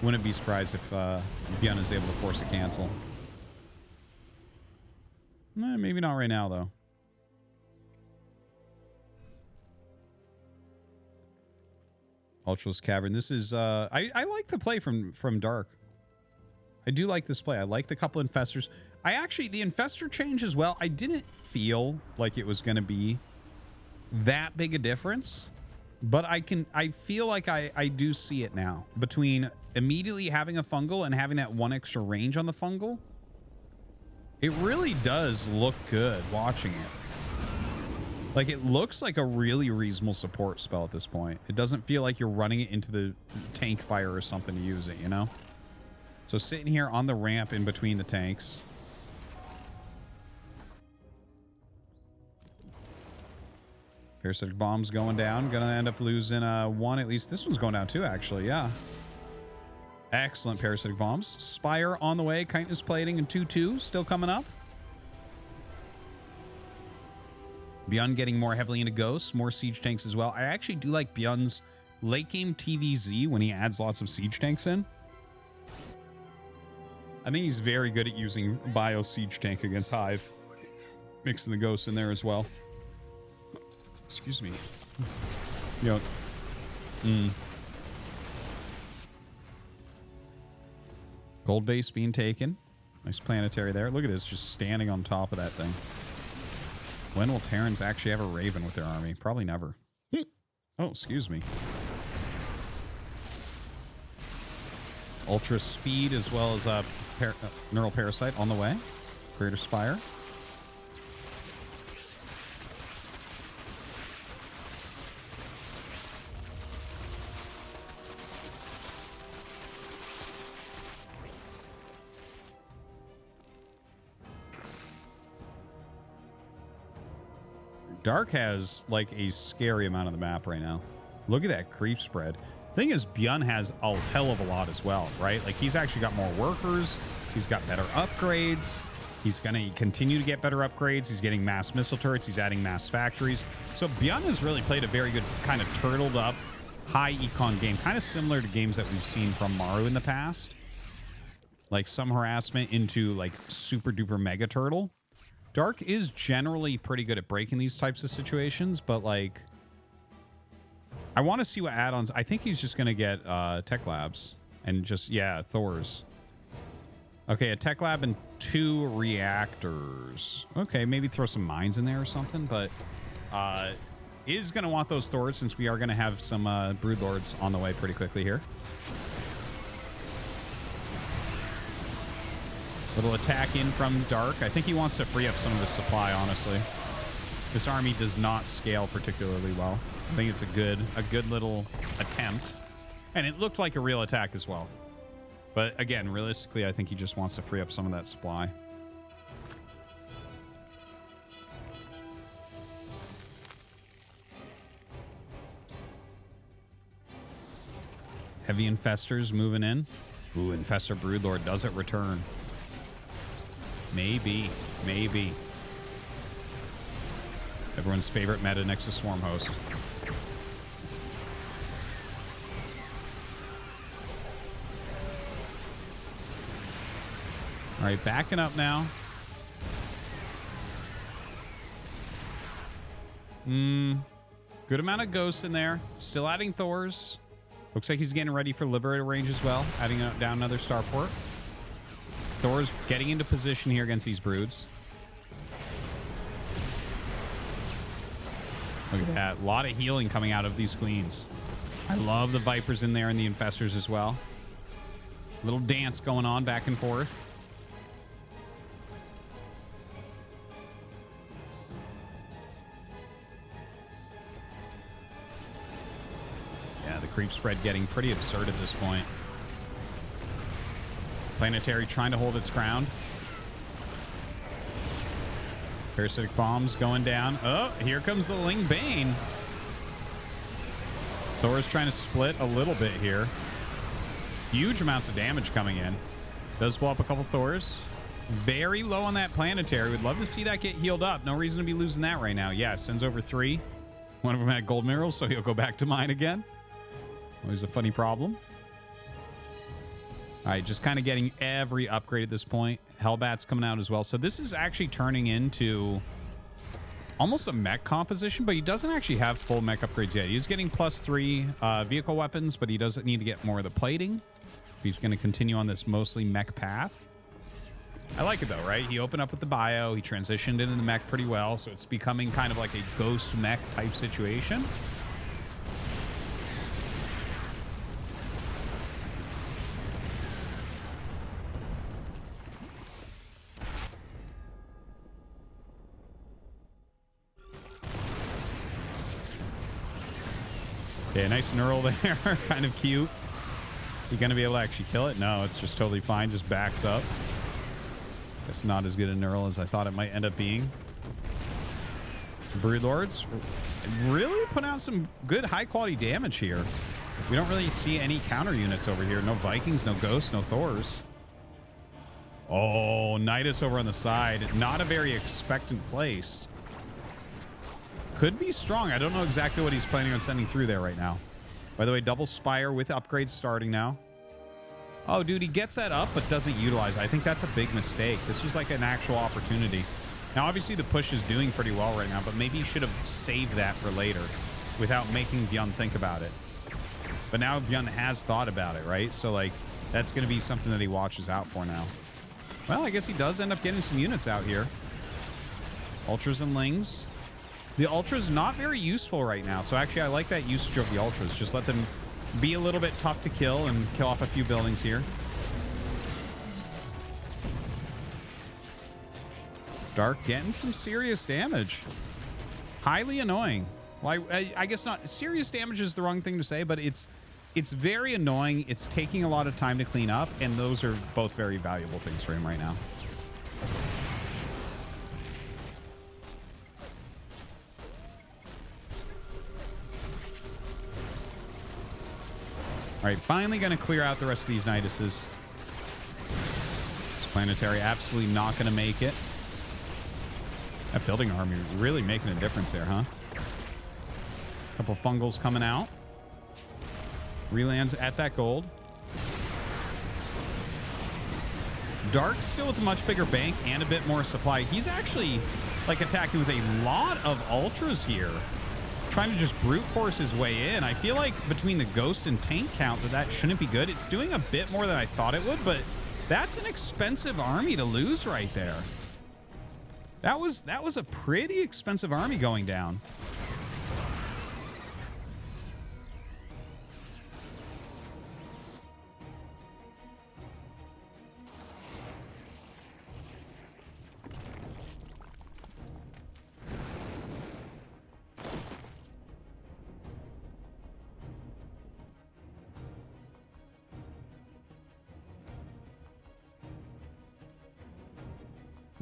Wouldn't be surprised if Byun is able to force a cancel. Maybe not right now, though. Ultralisk Cavern. This is... I like the play from Dark. I do like this play. I like the couple Infestors. I actually, the Infestor change as well, I didn't feel like it was going to be that big a difference, but I feel like I do see it now. Between immediately having a fungal and having that 1 extra range on the fungal, it really does look good watching it. Like, it looks like a really reasonable support spell at this point. It doesn't feel like you're running it into the tank fire or something to use it, you know? So sitting here on the ramp in between the tanks. Parasitic Bomb's going down. Gonna end up losing 1. At least this one's going down too, actually. Yeah. Excellent parasitic bombs. Spire on the way. Kindness plating and 2-2 still coming up. Byun getting more heavily into ghosts, more siege tanks as well. I actually do like Byun's late game TVZ when he adds lots of siege tanks in. I think he's very good at using bio siege tank against Hive, mixing the ghosts in there as well. Excuse me. Yo. Gold base being taken. Nice planetary there. Look at this, just standing on top of that thing. When will Terrans actually have a Raven with their army? Probably never. Oh, excuse me. Ultra speed as well as neural parasite on the way. Greater Spire. Dark has like a scary amount of the map right now. Look at that creep spread. Thing is, Byun has a hell of a lot as well, right? Like he's actually got more workers. He's got better upgrades. He's going to continue to get better upgrades. He's getting mass missile turrets. He's adding mass factories. So Byun has really played a very good kind of turtled up high econ game, kind of similar to games that we've seen from Maru in the past. Like some harassment into like super duper mega turtle. Dark is generally pretty good at breaking these types of situations, but like I want to see what add-ons. I think he's just going to get Tech Labs and just, yeah, Thors. Okay, a Tech Lab and 2 reactors. Okay, maybe throw some mines in there or something, but is going to want those Thors since we are going to have some Broodlords on the way pretty quickly here. Little attack in from Dark. I think he wants to free up some of the supply, honestly. This army does not scale particularly well. I think it's a good little attempt. And it looked like a real attack as well. But again, realistically, I think he just wants to free up some of that supply. Heavy Infestors moving in. Ooh, Infestor Broodlord, does it return? Maybe. Maybe. Everyone's favorite meta next to Swarm Host. All right, backing up now. Good amount of ghosts in there. Still adding Thors. Looks like he's getting ready for Liberator range as well. Adding down another Starport. Thor's getting into position here against these broods. Look at that. A lot of healing coming out of these queens. I love the Vipers in there and the Infestors as well. Little dance going on back and forth. Yeah, the creep spread getting pretty absurd at this point. Planetary trying to hold its ground. Parasitic bombs going down. Oh, here comes the Ling Bane. Thor's trying to split a little bit here. Huge amounts of damage coming in. Does blow up a couple Thors. Very low on that planetary. Would love to see that get healed up. No reason to be losing that right now. Yeah, sends over 3. One of them had gold minerals, so he'll go back to mine again. Always a funny problem. All right, just kind of getting every upgrade at this point. Hellbat's coming out as well. So this is actually turning into almost a mech composition, but he doesn't actually have full mech upgrades yet. He's getting +3 vehicle weapons, but he doesn't need to get more of the plating. He's going to continue on this mostly mech path. I like it though, right? He opened up with the bio. He transitioned into the mech pretty well, so it's becoming kind of like a ghost mech type situation. Okay, nice neural there. Kind of cute. Is he going to be able to actually kill it? No, it's just totally fine. Just backs up. That's not as good a neural as I thought it might end up being. Broodlords really put out some good high-quality damage here. We don't really see any counter units over here. No Vikings, no Ghosts, no Thors. Oh, Nidus over on the side. Not a very expectant place. Could be strong. I don't know exactly what he's planning on sending through there right now. By the way, double Spire with upgrades starting now. Oh, dude, he gets that up but doesn't utilize it. I think that's a big mistake. This was like an actual opportunity. Now, obviously, the push is doing pretty well right now, but maybe he should have saved that for later without making Byun think about it. But now Byun has thought about it, right? So, like, that's going to be something that he watches out for now. Well, I guess he does end up getting some units out here. Ultras and Lings. The Ultra's not very useful right now, so actually I like that usage of the Ultras. Just let them be a little bit tough to kill and kill off a few buildings here. Dark getting some serious damage. Highly annoying. Well, I guess not. Serious damage is the wrong thing to say, but it's very annoying. It's taking a lot of time to clean up, and those are both very valuable things for him right now. All right, finally going to clear out the rest of these Niduses. This Planetary absolutely not going to make it. That building army really making a difference there, huh? Couple Fungals coming out. Relands at that gold. Dark still with a much bigger bank and a bit more supply. He's actually like attacking with a lot of Ultras here. Trying to just brute force his way in. I feel like between the Ghost and Tank count that shouldn't be good. It's doing a bit more than I thought it would, but that's an expensive army to lose right there. That was a pretty expensive army going down.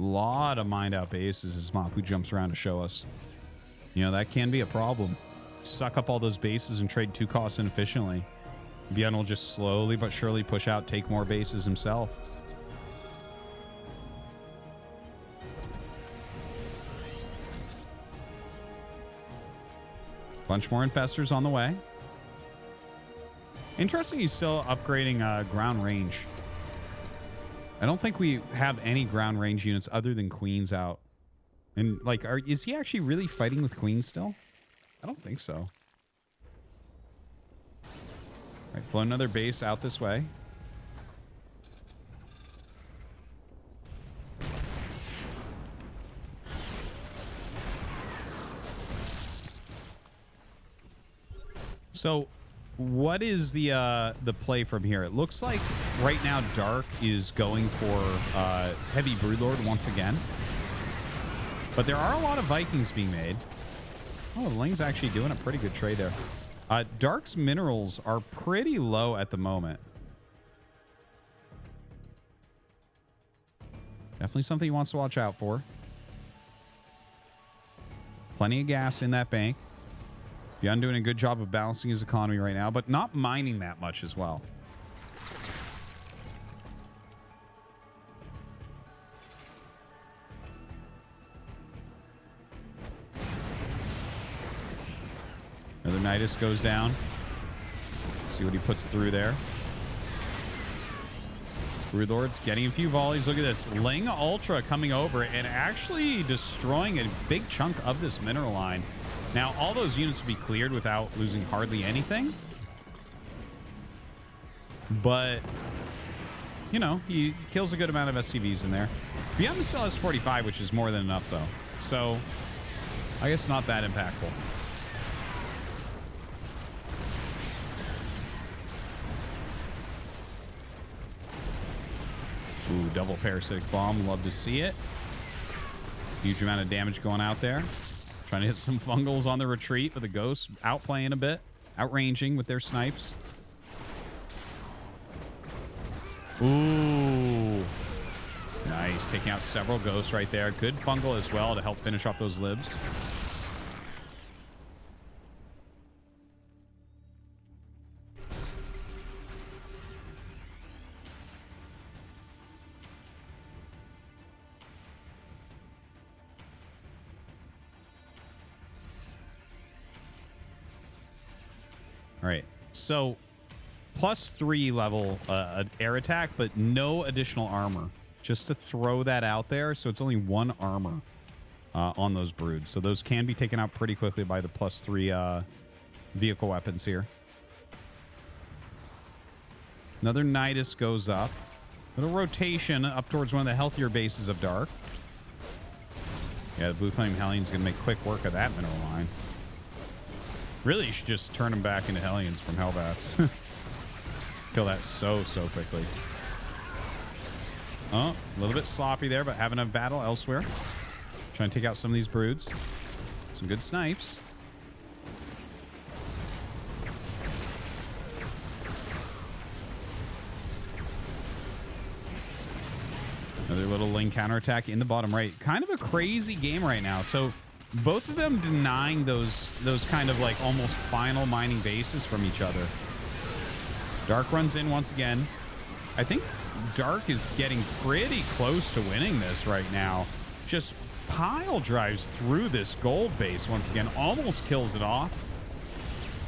Lot of mined out bases as Mapu jumps around to show us. You know, that can be a problem. Suck up all those bases and trade 2 costs inefficiently. Byun will just slowly but surely push out, take more bases himself. Bunch more infestors on the way. Interesting, he's still upgrading ground range. I don't think we have any ground range units other than Queens out. And, like, is he actually really fighting with Queens still? I don't think so. All right, flow another base out this way. So, what is the play from here? It looks like right now Dark is going for Heavy Broodlord once again. But there are a lot of Vikings being made. Oh, Ling's actually doing a pretty good trade there. Dark's minerals are pretty low at the moment. Definitely something he wants to watch out for. Plenty of gas in that bank. Byun doing a good job of balancing his economy right now, but not mining that much as well. Another Nidus goes down. See what he puts through there. Broodlord's getting a few volleys. Look at this. Ling Ultra coming over and actually destroying a big chunk of this mineral line. Now, all those units will be cleared without losing hardly anything. But, you know, he kills a good amount of SCVs in there. Byun still has 45, which is more than enough, though. So, I guess not that impactful. Ooh, double parasitic bomb. Love to see it. Huge amount of damage going out there. Trying to hit some Fungals on the retreat, but the Ghosts outplaying a bit. Outranging with their snipes. Ooh. Nice. Taking out several Ghosts right there. Good Fungal as well to help finish off those libs. So +3 level air attack, but no additional armor. Just to throw that out there. So it's only 1 armor on those broods. So those can be taken out pretty quickly by the +3 vehicle weapons here. Another Nidus goes up. Little rotation up towards one of the healthier bases of Dark. Yeah, the Blue Flame Hellion's going to make quick work of that mineral line. Really, you should just turn them back into Hellions from Hellbats. Kill that so quickly. Oh, a little bit sloppy there, but having a battle elsewhere. Trying to take out some of these broods. Some good snipes. Another little lane counterattack in the bottom right. Kind of a crazy game right now. So both of them denying those kind of like almost final mining bases from each other. Dark runs in once again. I think Dark is getting pretty close to winning this right now. Just pile drives through this gold base once again. Almost kills it off.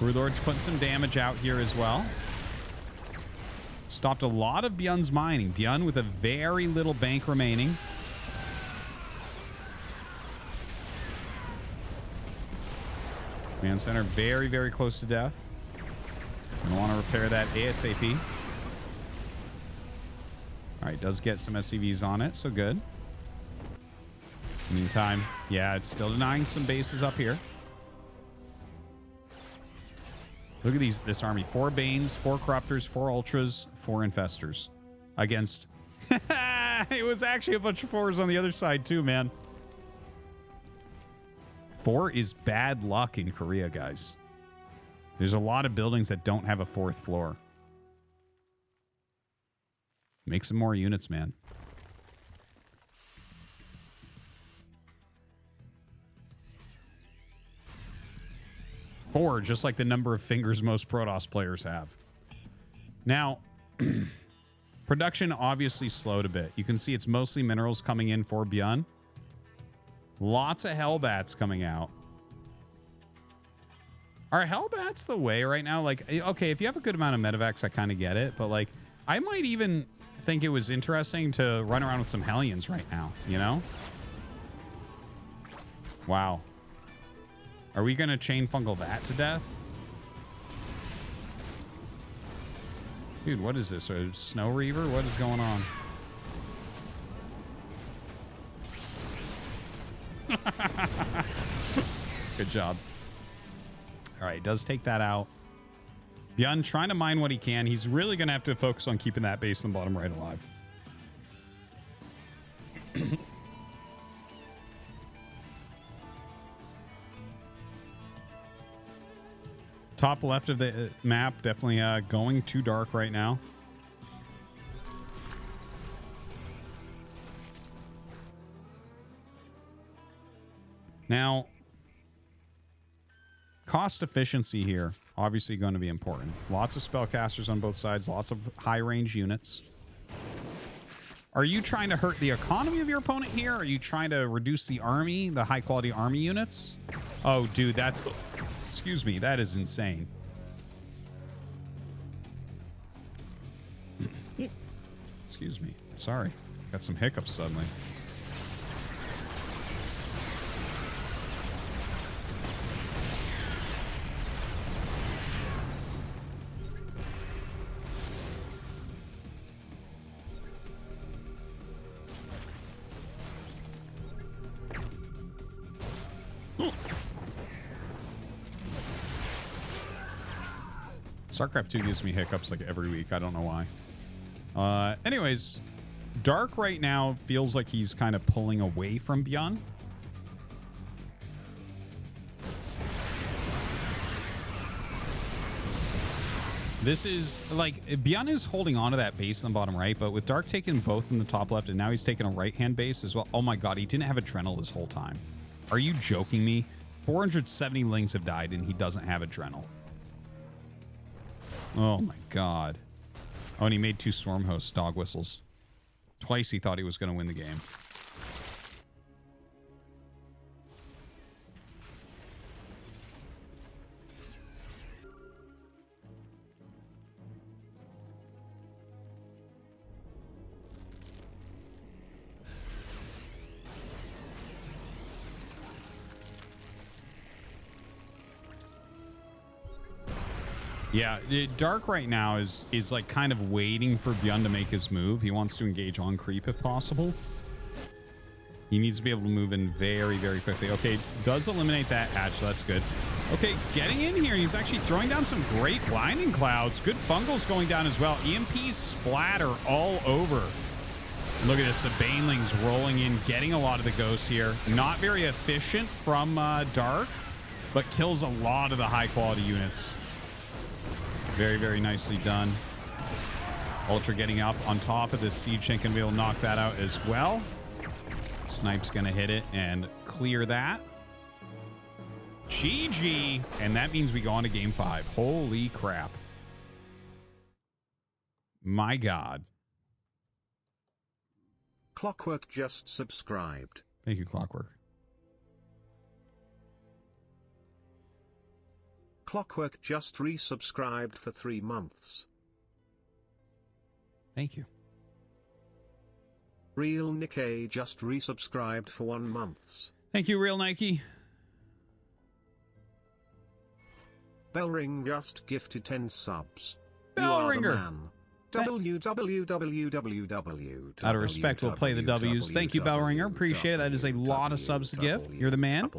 Warlord's putting some damage out here as well. Stopped a lot of Byun's mining. Byun with a very little bank remaining. Man Center very very close to death. Gonna want to repair that ASAP. Alright, does get some SCVs on it, so good. Meantime, yeah, it's still denying some bases up here. Look at this army. 4 Banes, 4 Corruptors, 4 Ultras, 4 Infestors. Against... it was actually a bunch of 4s on the other side too, man. 4 is bad luck in Korea, guys. There's a lot of buildings that don't have a 4th floor. Make some more units, man. Four, just like the number of fingers most Protoss players have. Now, production obviously slowed a bit. You can see it's mostly minerals coming in for Byun. Lots of Hellbats coming out. Are Hellbats the way right now? Like, okay, if you have a good amount of medevacs, I kind of get it. But, like, I might even think it was interesting to run around with some Hellions right now, you know? Wow. Are we going to chain fungal that to death? Dude, what is this? A Snow Reaver? What is going on? Good job. All right, does take that out. Byun trying to mine what he can. He's really going to have to focus on keeping that base in the bottom right alive. Top left of the map, definitely going too dark right now. Now, cost efficiency here, obviously going to be important. Lots of spellcasters on both sides, lots of high-range units. Are you trying to hurt the economy of your opponent here? Are you trying to reduce the army, the high-quality army units? Oh, dude, that's... Excuse me, that is insane. Excuse me. Sorry. Got some hiccups suddenly. StarCraft 2 gives me hiccups like every week. I don't know why. Anyways, Dark right now feels like he's kind of pulling away from Byun. This is like Byun is holding on to that base in the bottom right, but with Dark taking both in the top left and now he's taking a right-hand base as well. Oh my god, he didn't have Adrenal this whole time. Are you joking me? 470 Lings have died and he doesn't have Adrenal. Oh my god. Oh, and he made 2 Stormhost dog whistles. Twice he thought he was going to win the game. Yeah, Dark right now is like kind of waiting for Byun to make his move. He wants to engage on creep if possible. He needs to be able to move in very, very quickly. Okay, does eliminate that hatch, so that's good. Okay, getting in here, he's actually throwing down some great blinding clouds. Good fungals going down as well. EMP splatter all over. Look at this, the Banelings rolling in, getting a lot of the ghosts here. Not very efficient from Dark, but kills a lot of the high-quality units. Very, very nicely done. Ultra getting up on top of this Siege Tank and be able to knock that out as well. Snipe's going to hit it and clear that. GG. And that means we go on to game 5. Holy crap. My God. Clockwork just subscribed. Thank you, Clockwork. Clockwork just resubscribed for 3 months. Thank you. Real Nikkei just resubscribed for 1 month. Thank you, Real Nike. Bellring just gifted 10 subs. Bellringer. www. Out of respect, we'll play the W's. Thank you, Bellringer. Appreciate it. That is a lot of subs to give. You're the man.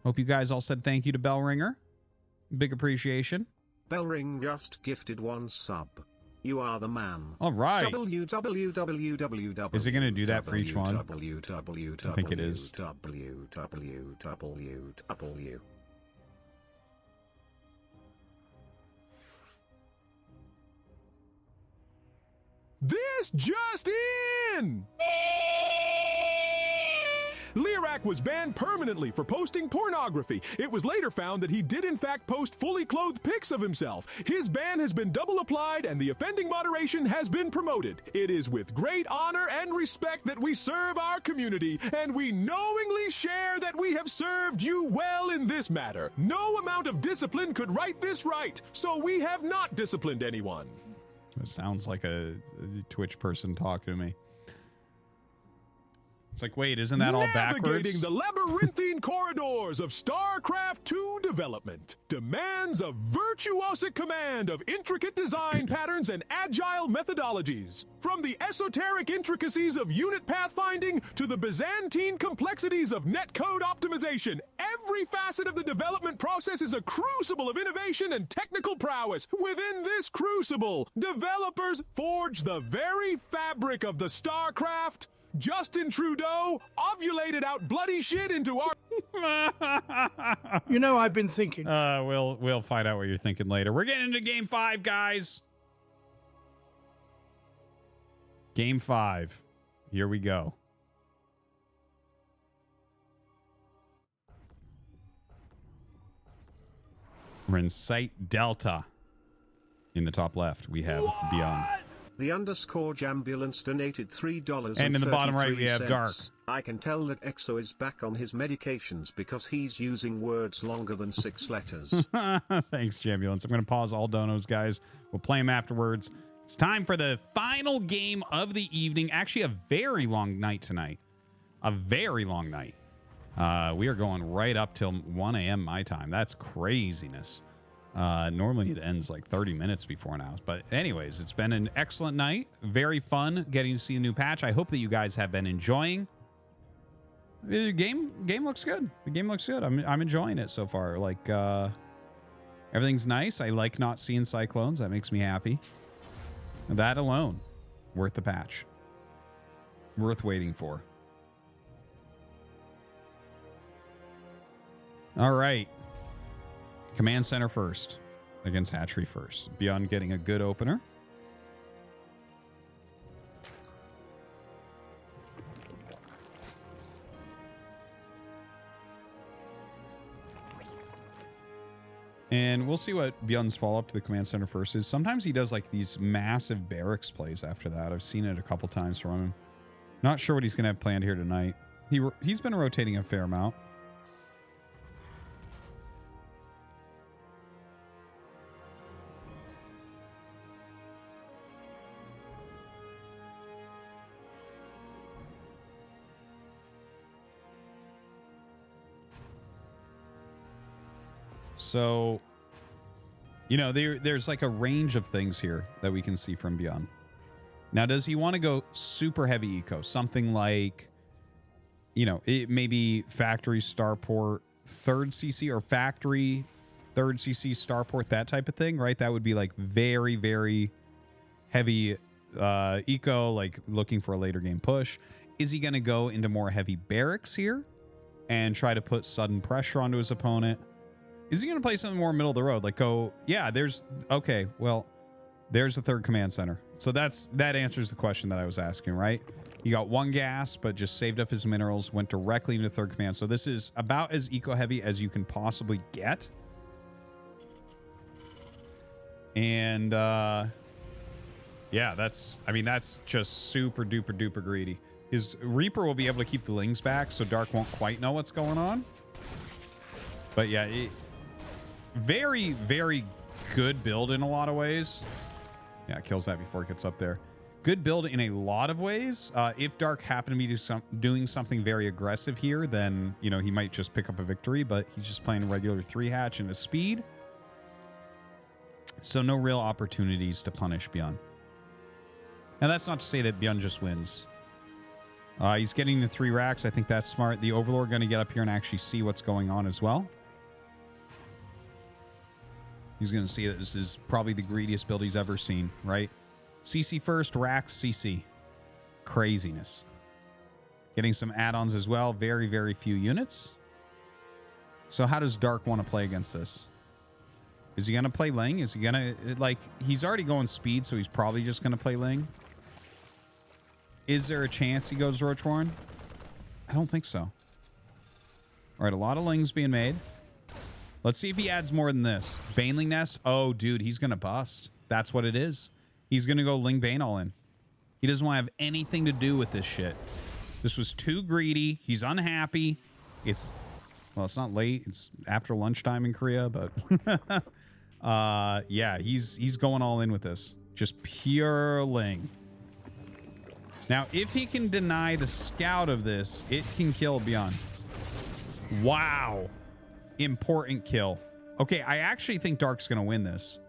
Hope you guys all said thank you to Bellringer. Big appreciation. Bellring just gifted 1 sub. You are the man. All right. www. Is it going to do that for each one? I think it is. This just in! Lirak was banned permanently for posting pornography. It was later found that he did in fact post fully clothed pics of himself. His ban has been double applied and the offending moderation has been promoted. It is with great honor and respect that we serve our community, and we knowingly share that we have served you well in this matter. No amount of discipline could right this right, so we have not disciplined anyone. That sounds like a Twitch person talking to me. It's like, wait, isn't that all backwards? Navigating the labyrinthine corridors of StarCraft 2 development demands a virtuosic command of intricate design patterns and agile methodologies. From the esoteric intricacies of unit pathfinding to the Byzantine complexities of netcode optimization, every facet of the development process is a crucible of innovation and technical prowess. Within this crucible, developers forge the very fabric of the StarCraft. Justin Trudeau ovulated out bloody shit into our... You know, I've been thinking... We'll find out what you're thinking later. We're getting into Game 5, guys. Game 5. Here we go. We're in Site Delta. In the top left, we have Byun. The underscore Jambulance donated $3. And in the bottom right, we have Dark. I can tell that EXO is back on his medications because he's using words longer than 6 letters. Thanks, Jambulance. I'm going to pause all donos, guys. We'll play them afterwards. It's time for the final game of the evening. Actually, a very long night tonight. A very long night. We are going right up till 1 a.m. my time. That's craziness. Normally it ends like 30 minutes before now. But anyways, it's been an excellent night. Very fun getting to see the new patch. I hope that you guys have been enjoying. The game looks good. The game looks good. I'm enjoying it so far. Like everything's nice. I like not seeing cyclones. That makes me happy. That alone, worth the patch. Worth waiting for. All right. Command Center first against Hatchery first. Byun getting a good opener. And we'll see what Byun's follow-up to the Command Center first is. Sometimes he does like these massive barracks plays after that. I've seen it a couple times from him. Not sure what he's going to have planned here tonight. He's been rotating a fair amount. So, You know, there's like a range of things here that we can see from Byun. Now, does he want to go super heavy eco? Something like, you know, it maybe factory starport 3rd CC or factory 3rd CC starport, that type of thing, right? That would be like very, very heavy eco, like looking for a later game push. Is he going to go into more heavy barracks here and try to put sudden pressure onto his opponent? Is he going to play something more middle of the road? Like go, yeah, there's, okay, well, there's the 3rd command center. So that answers the question that I was asking, right? You got 1 gas, but just saved up his minerals, went directly into 3rd command. So this is about as eco-heavy as you can possibly get. And, yeah, that's just super duper duper greedy. His Reaper will be able to keep the Lings back, so Dark won't quite know what's going on. But yeah, very, very good build in a lot of ways. Yeah, kills that before it gets up there. Good build in a lot of ways. If Dark happened to be doing something very aggressive here, then, you know, he might just pick up a victory, but he's just playing a regular 3-hatch and a speed. So no real opportunities to punish Byun. Now, that's not to say that Byun just wins. He's getting the 3 racks. I think that's smart. The Overlord going to get up here and actually see what's going on as well. He's going to see that this is probably the greediest build he's ever seen, right? CC first, racks, CC. Craziness. Getting some add-ons as well. Very, very few units. So how does Dark want to play against this? Is he going to play Ling? Is he going to, like, he's already going speed, so he's probably just going to play Ling. Is there a chance he goes Roach Warren? I don't think so. All right, a lot of Lings being made. Let's see if he adds more than this. Baneling Nest. Oh, dude, he's going to bust. That's what it is. He's going to go Ling Bane all in. He doesn't want to have anything to do with this shit. This was too greedy. He's unhappy. It's, well, it's not late. It's after lunchtime in Korea, but yeah, he's going all in with this. Just pure Ling. Now, if he can deny the scout of this, it can kill Byun. Wow. Important kill. Okay, I actually think Dark's going to win this.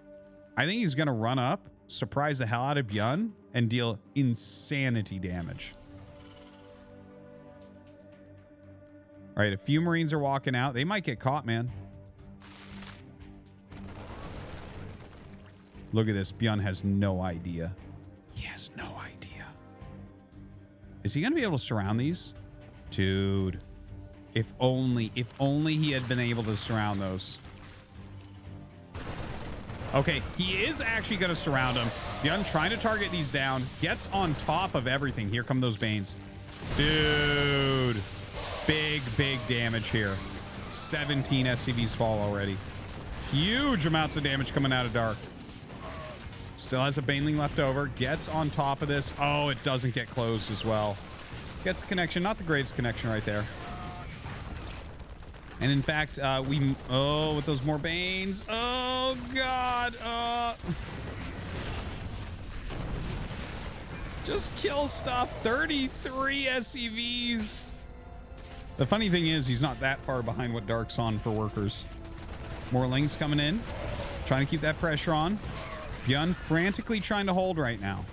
I think he's going to run up, surprise the hell out of Byun, and deal insanity damage. All right, a few Marines are walking out. They might get caught, man. Look at this. Byun has no idea. He has no idea. Is he going to be able to surround these? Dude. If only he had been able to surround those. Okay, he is actually going to surround them. Byun trying to target these down. Gets on top of everything. Here come those Banes. Dude. Big, big damage here. 17 SCVs fall already. Huge amounts of damage coming out of Dark. Still has a Baneling left over. Gets on top of this. Oh, it doesn't get closed as well. Gets the connection. Not the greatest connection right there. And in fact, with those more Banes. Oh, God. Just kill stuff. 33 SCVs. The funny thing is, he's not that far behind what Dark's on for workers. More Lings coming in. Trying to keep that pressure on. Byun frantically trying to hold right now.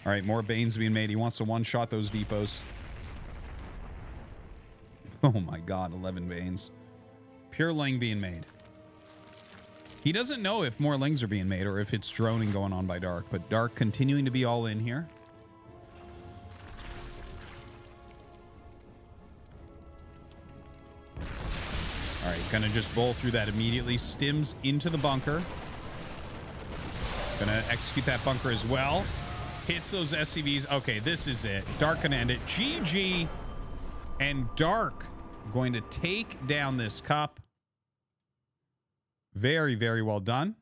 All right, more Banes being made. He wants to one-shot those depots. Oh my God, 11 Banes. Pure Ling being made. He doesn't know if more Lings are being made or if it's droning going on by Dark, but Dark continuing to be all in here. All right, gonna just bowl through that immediately. Stims into the bunker. Gonna execute that bunker as well. Hits those SCVs. Okay, this is it. Dark can end it. GG. And Dark going to take down this cup. Very, very well done.